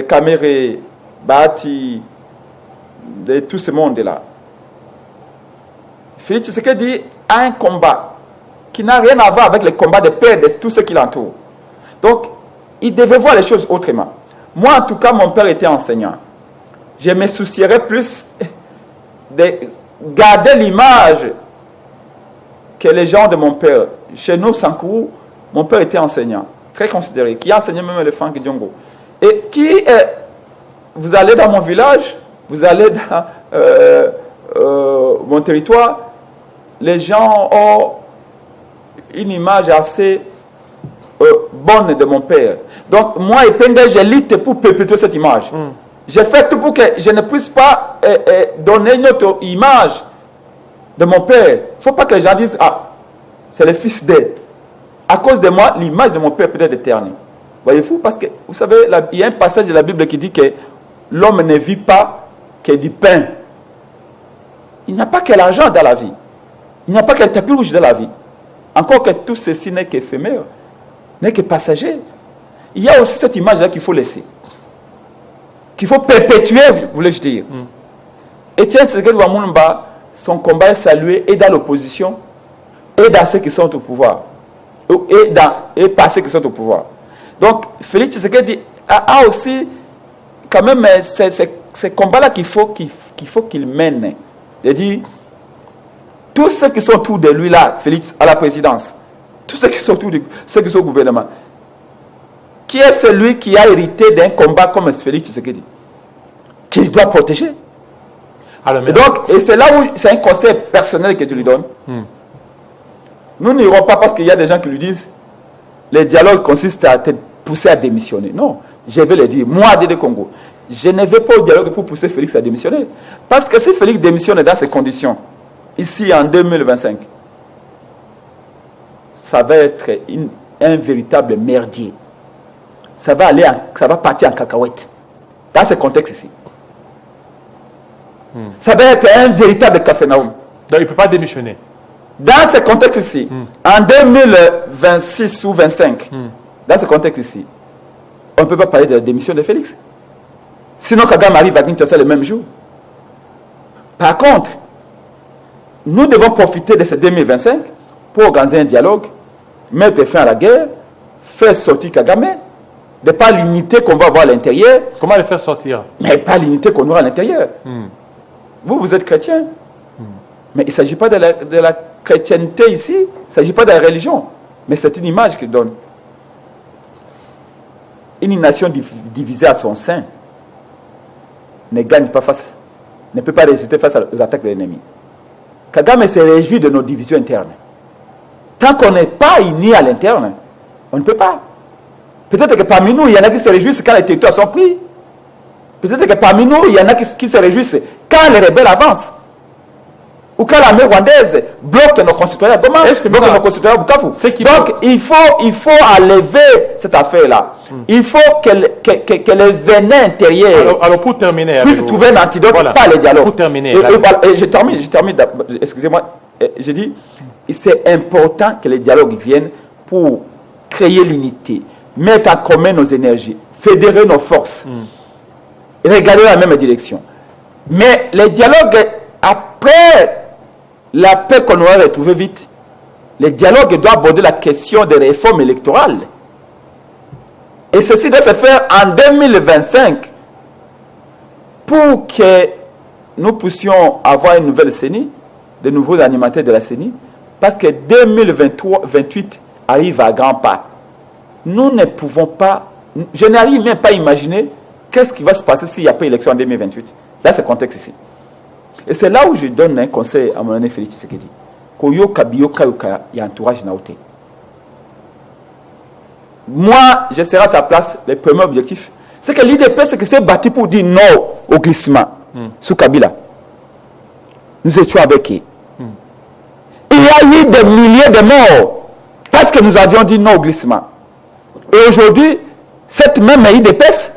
Kamere, Bati, de tout ce monde-là, Félix Tshisekedi a un combat qui n'a rien à voir avec le combat des pères de tout ce qui l'entoure. Donc, il devait voir les choses autrement. Moi, en tout cas, mon père était enseignant. Je me soucierais plus de garder l'image que les gens de mon père. Chez nous, Sankourou, mon père était enseignant, très considéré, qui enseignait même le Franck Diongo. Et vous allez dans mon village, vous allez dans mon territoire, les gens ont une image assez bonne de mon père. Donc, moi, Epenge, je lutte pour perpétuer cette image. J'ai fait tout pour que je ne puisse pas donner une autre image de mon père. Il ne faut pas que les gens disent, ah, c'est le fils d'eux. À cause de moi, l'image de mon père peut être éternelle. Voyez-vous, parce que, vous savez, il y a un passage de la Bible qui dit que l'homme ne vit pas que du pain. Il n'y a pas que l'argent dans la vie. Il n'y a pas que le tapis rouge dans la vie. Encore que tout ceci n'est qu'éphémère, n'est que passager. Il y a aussi cette image-là qu'il faut laisser. Qu'il faut perpétuer, voulais-je dire. Etienne Tshisekedi Wamulumba son combat est salué et dans l'opposition, et dans ceux qui sont au pouvoir, et par ceux qui sont au pouvoir. Donc, Félix Tshisekedi a aussi, quand même, ces combats-là qu'il faut qu'il mène. C'est-à-dire, tous ceux qui sont autour de lui là, Félix, à la présidence, tous ceux qui sont autour de ceux qui sont au gouvernement, qui est celui qui a hérité d'un combat comme Félix Tshisekedi, qu'il doit protéger. Alors, et c'est là où c'est un conseil personnel que tu lui donnes. Nous n'irons pas parce qu'il y a des gens qui lui disent les dialogues consistent à te pousser à démissionner. Non, je vais le dire, moi, Dédé Congo, je ne vais pas au dialogue pour pousser Félix à démissionner. Parce que si Félix démissionne dans ces conditions, ici en 2025, ça va être un véritable merdier. Ça va partir en cacahuète. Dans ce contexte ici. Ça va être un véritable cafénaum. Donc il ne peut pas démissionner. Dans ce contexte ici, en 2026 ou 2025, dans ce contexte ici, on ne peut pas parler de la démission de Félix. Sinon, Kagame arrive à Kinshasa le même jour. Par contre, nous devons profiter de ce 2025 pour organiser un dialogue, mettre fin à la guerre, faire sortir Kagame, de pas l'unité qu'on va avoir à l'intérieur. Comment le faire sortir? Mais pas l'unité qu'on aura à l'intérieur. Vous êtes chrétien. Mais il ne s'agit pas de la chrétienté ici, il ne s'agit pas de la religion. Mais c'est une image qu'il donne. Une nation divisée à son sein ne gagne pas ne peut pas résister face aux attaques de l'ennemi. Kagame se réjouit de nos divisions internes. Tant qu'on n'est pas unis à l'interne, on ne peut pas. Peut-être que parmi nous, il y en a qui se réjouissent quand les territoires sont pris. Peut-être que parmi nous, il y en a qui se réjouissent quand les rebelles avancent. Ou quand l'armée rwandaise bloque nos concitoyens à Goma, bloque nos concitoyens à Bukavu. Donc, il faut enlever cette affaire-là. Il faut que les venin intérieurs alors pour terminer, puissent trouver un antidote, voilà, pas les dialogues. Pour terminer. Et je termine, excusez-moi, j'ai dit, c'est important que les dialogues viennent pour créer l'unité, mettre en commun nos énergies, fédérer nos forces, regarder la même direction. Mais les dialogues, après la paix qu'on aura retrouvée vite, les dialogues doivent aborder la question des réformes électorales. Et ceci doit se faire en 2025 pour que nous puissions avoir une nouvelle CENI, de nouveaux animateurs de la CENI, parce que 2023-28 arrive à grands pas. Nous ne pouvons pas, je n'arrive même pas à imaginer qu'est-ce qui va se passer s'il n'y a pas d'élection en 2028. Dans ce contexte ici. Et c'est là où je donne un conseil à mon ami Félix Tshisekedi. Koyoka biyoka yoka ya entourage naote. Moi, je serai à sa place. Le premier objectif, c'est que l'IDP s'est battu pour dire non au glissement sous Kabila. Nous étions avec eux. Il y a eu des milliers de morts parce que nous avions dit non au glissement. Et aujourd'hui, cette même IDPS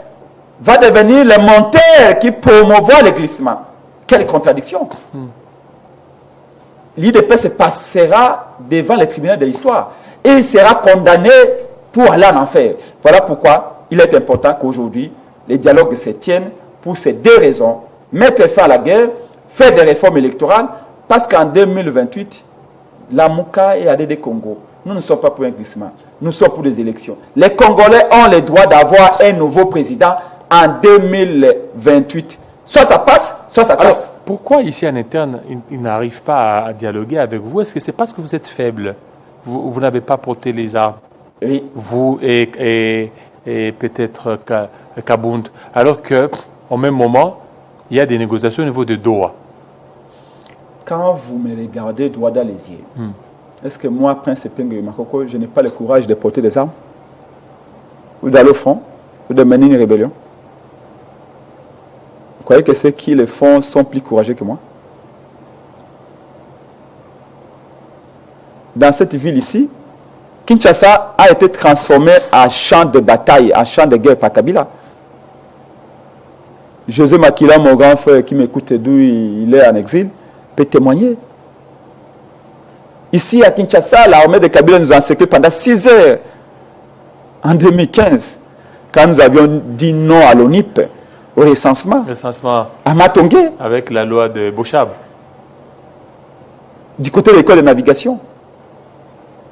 va devenir le monteur qui promouvoit le glissement. Quelle contradiction! L'IDPS passera devant les tribunaux de l'histoire et il sera condamné pour aller en enfer. Voilà pourquoi il est important qu'aujourd'hui, les dialogues se tiennent pour ces deux raisons. Mettre fin à la guerre, faire des réformes électorales, parce qu'en 2028, la Mouka et ADD Congo, nous ne sommes pas pour un glissement, nous sommes pour des élections. Les Congolais ont le droit d'avoir un nouveau président en 2028. Soit ça passe, soit ça casse. Alors, pourquoi ici en interne, ils n'arrivent pas à dialoguer avec vous? Est-ce que c'est parce que vous êtes faible? Vous n'avez pas porté les armes? Oui. Vous et peut-être Kabound. Alors qu'au même moment, il y a des négociations au niveau de Doha. Quand vous me regardez droit dans les yeux, est-ce que moi, Prince Epenge Makoko, je n'ai pas le courage de porter des armes? Ou d'aller au front? Ou de mener une rébellion? Vous croyez que ceux qui le font sont plus courageux que moi? Dans cette ville ici, Kinshasa a été transformé en champ de bataille, en champ de guerre par Kabila. José Makila, mon grand frère qui m'écoute d'où il est en exil, peut témoigner. Ici à Kinshasa, l'armée de Kabila nous a encerclés pendant 6 heures en 2015, quand nous avions dit non à l'ONIP, au recensement. Recensement à Matongé. avec la loi de Bochab. du côté de l'école de navigation.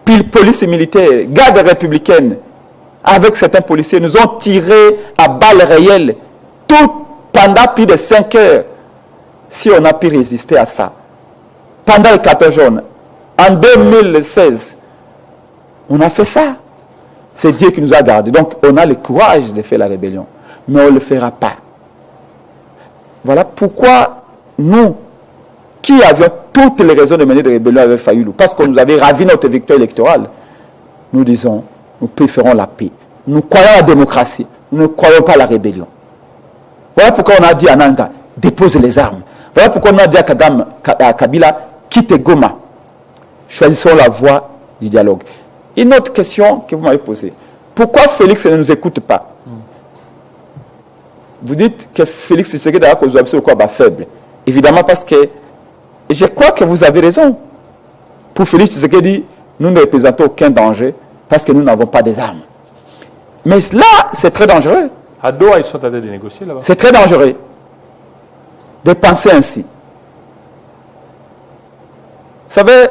Puis police militaire, garde républicaine, avec certains policiers, nous ont tiré à balles réelles pendant plus de 5 heures. Si on a pu résister à ça, pendant le 14 juin, en 2016, on a fait ça. C'est Dieu qui nous a gardés. Donc, on a le courage de faire la rébellion. Mais on ne le fera pas. Voilà pourquoi nous, qui avions toutes les raisons de mener de rébellion avec Fayulu, parce qu'on nous avait ravi notre victoire électorale, nous disons, nous préférons la paix. Nous croyons à la démocratie. Nous ne croyons pas à la rébellion. Voilà pourquoi on a dit à Nanga, dépose les armes. Voilà pourquoi on a dit à Kabila, quitte Goma. Choisissons la voie du dialogue. Une autre question que vous m'avez posée. Pourquoi Félix ne nous écoute pas? Vous dites que Félix Tshisekedi a causé le quoi faible. Évidemment parce que je crois que vous avez raison. Pour Félix Tshisekedi, nous ne représentons aucun danger parce que nous n'avons pas des armes. Mais là, c'est très dangereux. À Doha, ils sont allés négocier là-bas. C'est très dangereux de penser ainsi. Vous savez,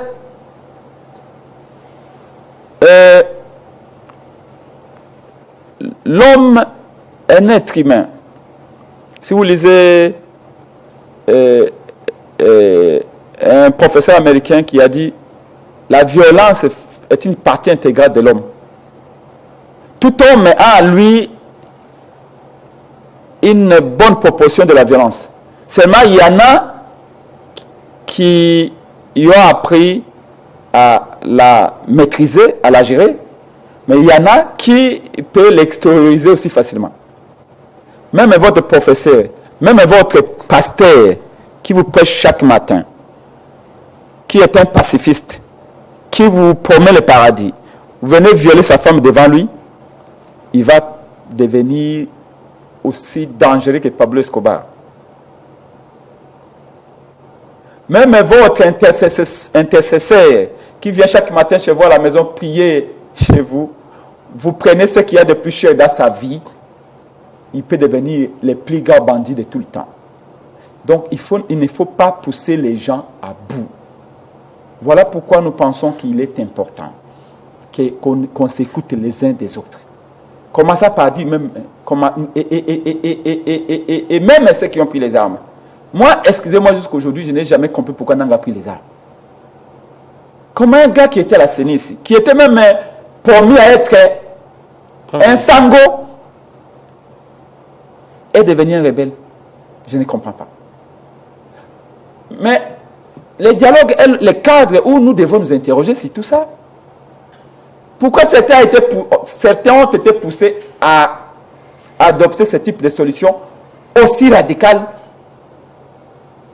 l'homme est un être humain. Si vous lisez un professeur américain qui a dit la violence est une partie intégrale de l'homme. Tout homme a en lui une bonne proportion de la violence. Seulement, il y en a qui y ont appris à la maîtriser, à la gérer, mais il y en a qui peuvent l'extérioriser aussi facilement. Même votre professeur, même votre pasteur qui vous prêche chaque matin, qui est un pacifiste, qui vous promet le paradis, vous venez violer sa femme devant lui, il va devenir aussi dangereux que Pablo Escobar. Même votre intercesseur qui vient chaque matin chez vous à la maison prier chez vous, vous prenez ce qu'il y a de plus cher dans sa vie, il peut devenir le plus grand bandit de tout le temps. Donc il ne faut pas pousser les gens à bout. Voilà pourquoi nous pensons qu'il est important qu'on s'écoute les uns des autres. Commençons par dire même, et même ceux qui ont pris les armes. Moi, excusez-moi, jusqu'à aujourd'hui, je n'ai jamais compris pourquoi Nanga a pris les armes. Comment un gars qui était à la CENI ici, qui était même promis à être un sango, est devenu un rebelle? Je ne comprends pas. Mais les dialogues, les cadres où nous devons nous interroger, c'est tout ça. Pourquoi certains ont été poussés à adopter ce type de solution aussi radicale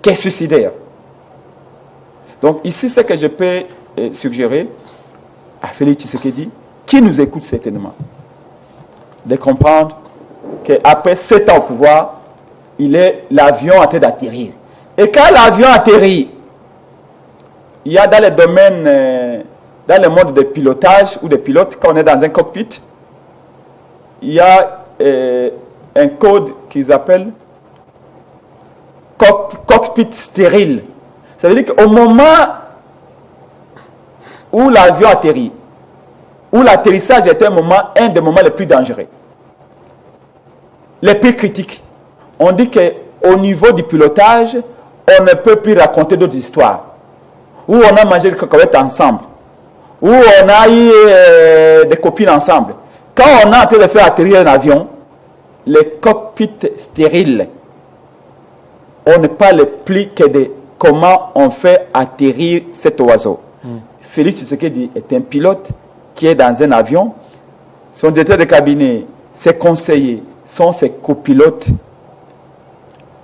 que suicidaire? Donc ici, ce que je peux suggérer à Félix Tshisekedi, qui nous écoute certainement, de comprendre qu'après 7 ans au pouvoir, l'avion en train d'atterrir. Et quand l'avion atterrit, il y a dans le domaine, dans le monde de pilotage ou de pilote, quand on est dans un cockpit, il y a un code qu'ils appellent cockpit stérile. Ça veut dire qu'au moment où l'avion atterrit, où l'atterrissage est un des moments les plus dangereux, les plus critiques, on dit qu'au niveau du pilotage, on ne peut plus raconter d'autres histoires. Où on a mangé des cacahuètes ensemble, où on a eu des copines ensemble. Quand on a en train de faire atterrir un avion, les cockpits stériles, on ne parle plus que de comment on fait atterrir cet oiseau. Félix Tshisekedi est un pilote qui est dans un avion. Son directeur de cabinet, ses conseillers sont ses copilotes.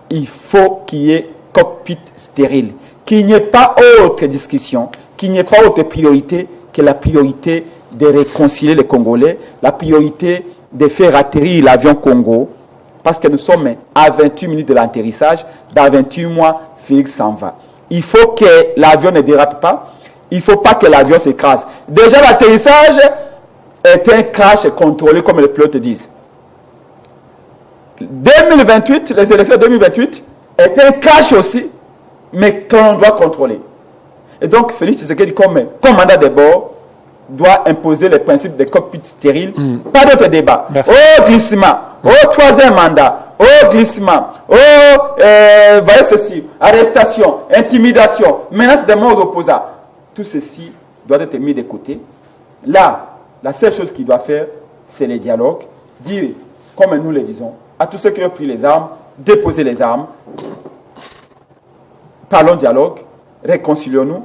Il faut qu'il y ait cockpit stérile. Qu'il n'y ait pas autre discussion, qu'il n'y ait pas autre priorité que la priorité de réconcilier les Congolais, la priorité de faire atterrir l'avion Congo, parce que nous sommes à 28 minutes de l'atterrissage. Dans 28 mois, Félix s'en va. Il faut que l'avion ne dérape pas. Il ne faut pas que l'avion s'écrase. Déjà, l'atterrissage est un crash contrôlé, comme les pilotes disent. 2028, les élections 2028, est un crash aussi, mais qu'on doit contrôler. Et donc, Félix Tshisekedi, comme commandant des bords, doit imposer les principes des cockpits stériles. Pas d'autre débat. Au glissement, au troisième mandat, au glissement, voyez ceci, arrestation, intimidation, menace des morts aux opposants. Tout ceci doit être mis de côté. Là, la seule chose qu'il doit faire, c'est le dialogue. Dire, comme nous le disons, à tous ceux qui ont pris les armes, déposer les armes. Parlons dialogue, réconcilions-nous.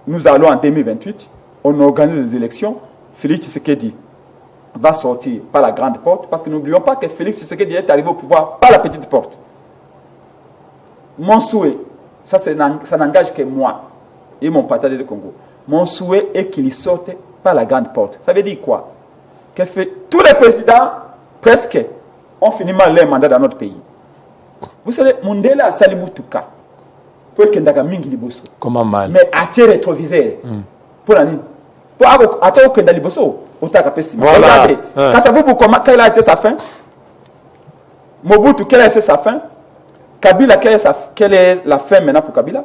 Nous allons en 2028, on organise des élections. Félix Tshisekedi va sortir par la grande porte, parce que n'oublions pas que Félix Tshisekedi est arrivé au pouvoir par la petite porte. Mon souhait, ça n'engage que moi et mon partenaire de Congo. Mon souhait est qu'il sorte par la grande porte. Ça veut dire quoi? Que tous les présidents, presque, ont fini mal leur mandat dans notre pays. Vous savez, Mundela Salimoutuka, pour qu'il y ait comment mal? Mais attirer rétroviseur. Pour la nuit. Pour attendre qu'il y ait regardez, quelle a été sa fin? Mobutu, quelle a été sa fin? Kabila, quelle est la fin maintenant pour Kabila?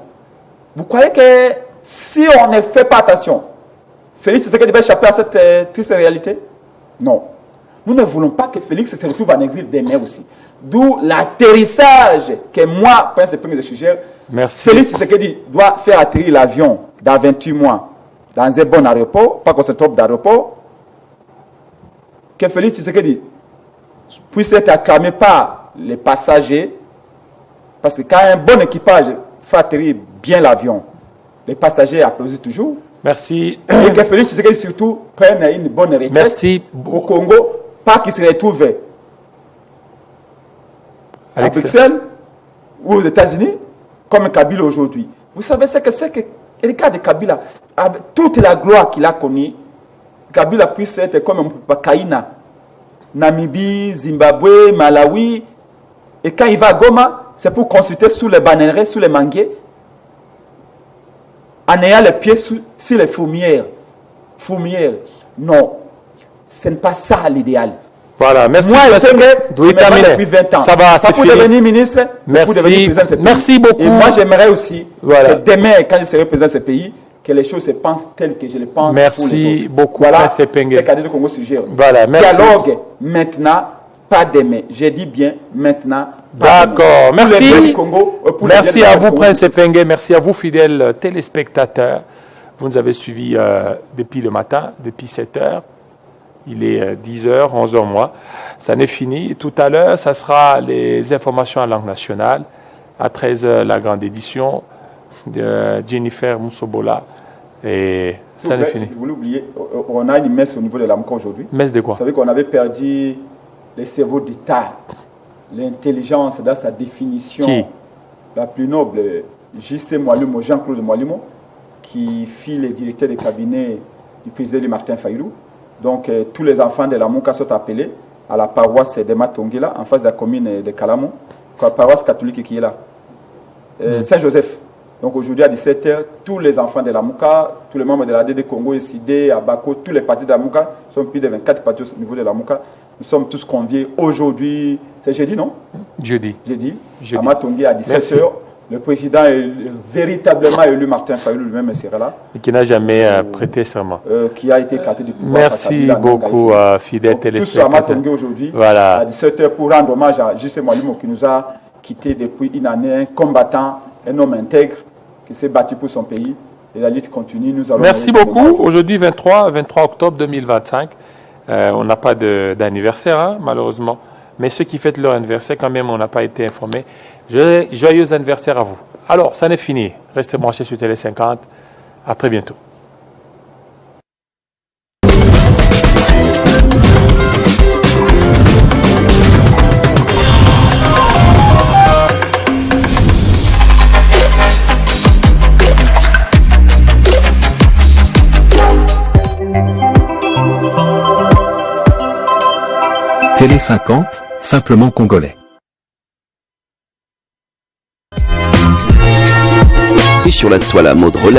Vous croyez que si on ne fait pas attention, Félix Tshisekedi va échapper à cette triste réalité? Non. Nous ne voulons pas que Félix se retrouve en exil demain aussi. D'où l'atterrissage que moi, Prince Epenge de Suger, Félix Tshisekedi doit faire atterrir l'avion dans 28 mois dans un bon aéroport, pas qu'on se trompe d'aéroport. Que Félix Tshisekedi puisse être acclamé par les passagers, parce que quand un bon équipage fait atterrir bien l'avion, les passagers applaudissent toujours. Merci. Et que Félix Tshisekedi surtout prenne une bonne retraite au Congo, pas qu'il se retrouve à Bruxelles ou aux États-Unis, comme Kabila aujourd'hui. Vous savez ce que c'est que le cas de Kabila, avec toute la gloire qu'il a connue, Kabila puisse être comme un Kaina, Namibie, Zimbabwe, Malawi. Et quand il va à Goma, c'est pour consulter sous les bannières, sous les manguiers, en ayant les pieds sur les fourmières. Non, ce n'est pas ça l'idéal. Voilà, merci. Moi, depuis 20 ans. Ça va, pas pour devenir ministre, pour devenir président de ce pays. Merci beaucoup. Et moi, j'aimerais aussi que demain, quand je serai président de ce pays, que les choses se pensent telles que je les pense. Merci beaucoup. Voilà, c'est Kadidou Congo suggère. Voilà, merci. Dialogue maintenant, pas demain. J'ai dit bien maintenant. D'accord, merci. Merci à vous, Prince Epenge. Merci à vous, fidèles téléspectateurs. Vous nous avez suivis depuis le matin, depuis 7 heures. Il est 10h, 11h moins. Ça n'est fini. Tout à l'heure, ça sera les informations en langue nationale. À 13h, la grande édition de Jennifer Moussobola. Et ça n'est fini. Vous l'oubliez, on a une messe au niveau de l'AMCA aujourd'hui. Messe de quoi? Vous savez qu'on avait perdu les cerveaux d'État, l'intelligence dans sa définition. Qui? La plus noble, J.C. Moualimo, Jean-Claude Moualimo, qui fit les directeurs de cabinet du président Martin Fayulu. Donc, tous les enfants de la Mouka sont appelés à la paroisse de Matongila, en face de la commune de Kalamo, la paroisse catholique qui est là. Saint-Joseph. Donc, aujourd'hui, à 17h, tous les enfants de la Mouka, tous les membres de la DD Congo, SID, Abako, tous les partis de la Mouka, sont plus de 24 partis au niveau de la Mouka. Nous sommes tous conviés aujourd'hui, c'est jeudi, non? Jeudi. À Matongila, à 17h. Le président est véritablement élu, Martin Fayulu lui-même sera là. Et qui n'a jamais prêté serment. Qui a été écarté du pouvoir. Merci beaucoup, fidèles téléspectateurs. Tous à Matongé aujourd'hui, voilà. à 17h, pour rendre hommage à J.C. Moualimo qui nous a quittés depuis une année, un combattant, un homme intègre qui s'est battu pour son pays. Et la lutte continue. Nous allons merci beaucoup. Aujourd'hui, 23 octobre 2025. On n'a pas d'anniversaire, hein, malheureusement. Mais ceux qui fêtent leur anniversaire, quand même, on n'a pas été informés. Joyeux anniversaire à vous. Alors, ça n'est fini. Restez branchés sur Télé 50. À très bientôt. Télé 50, simplement congolais. Sur la toile à mode relais.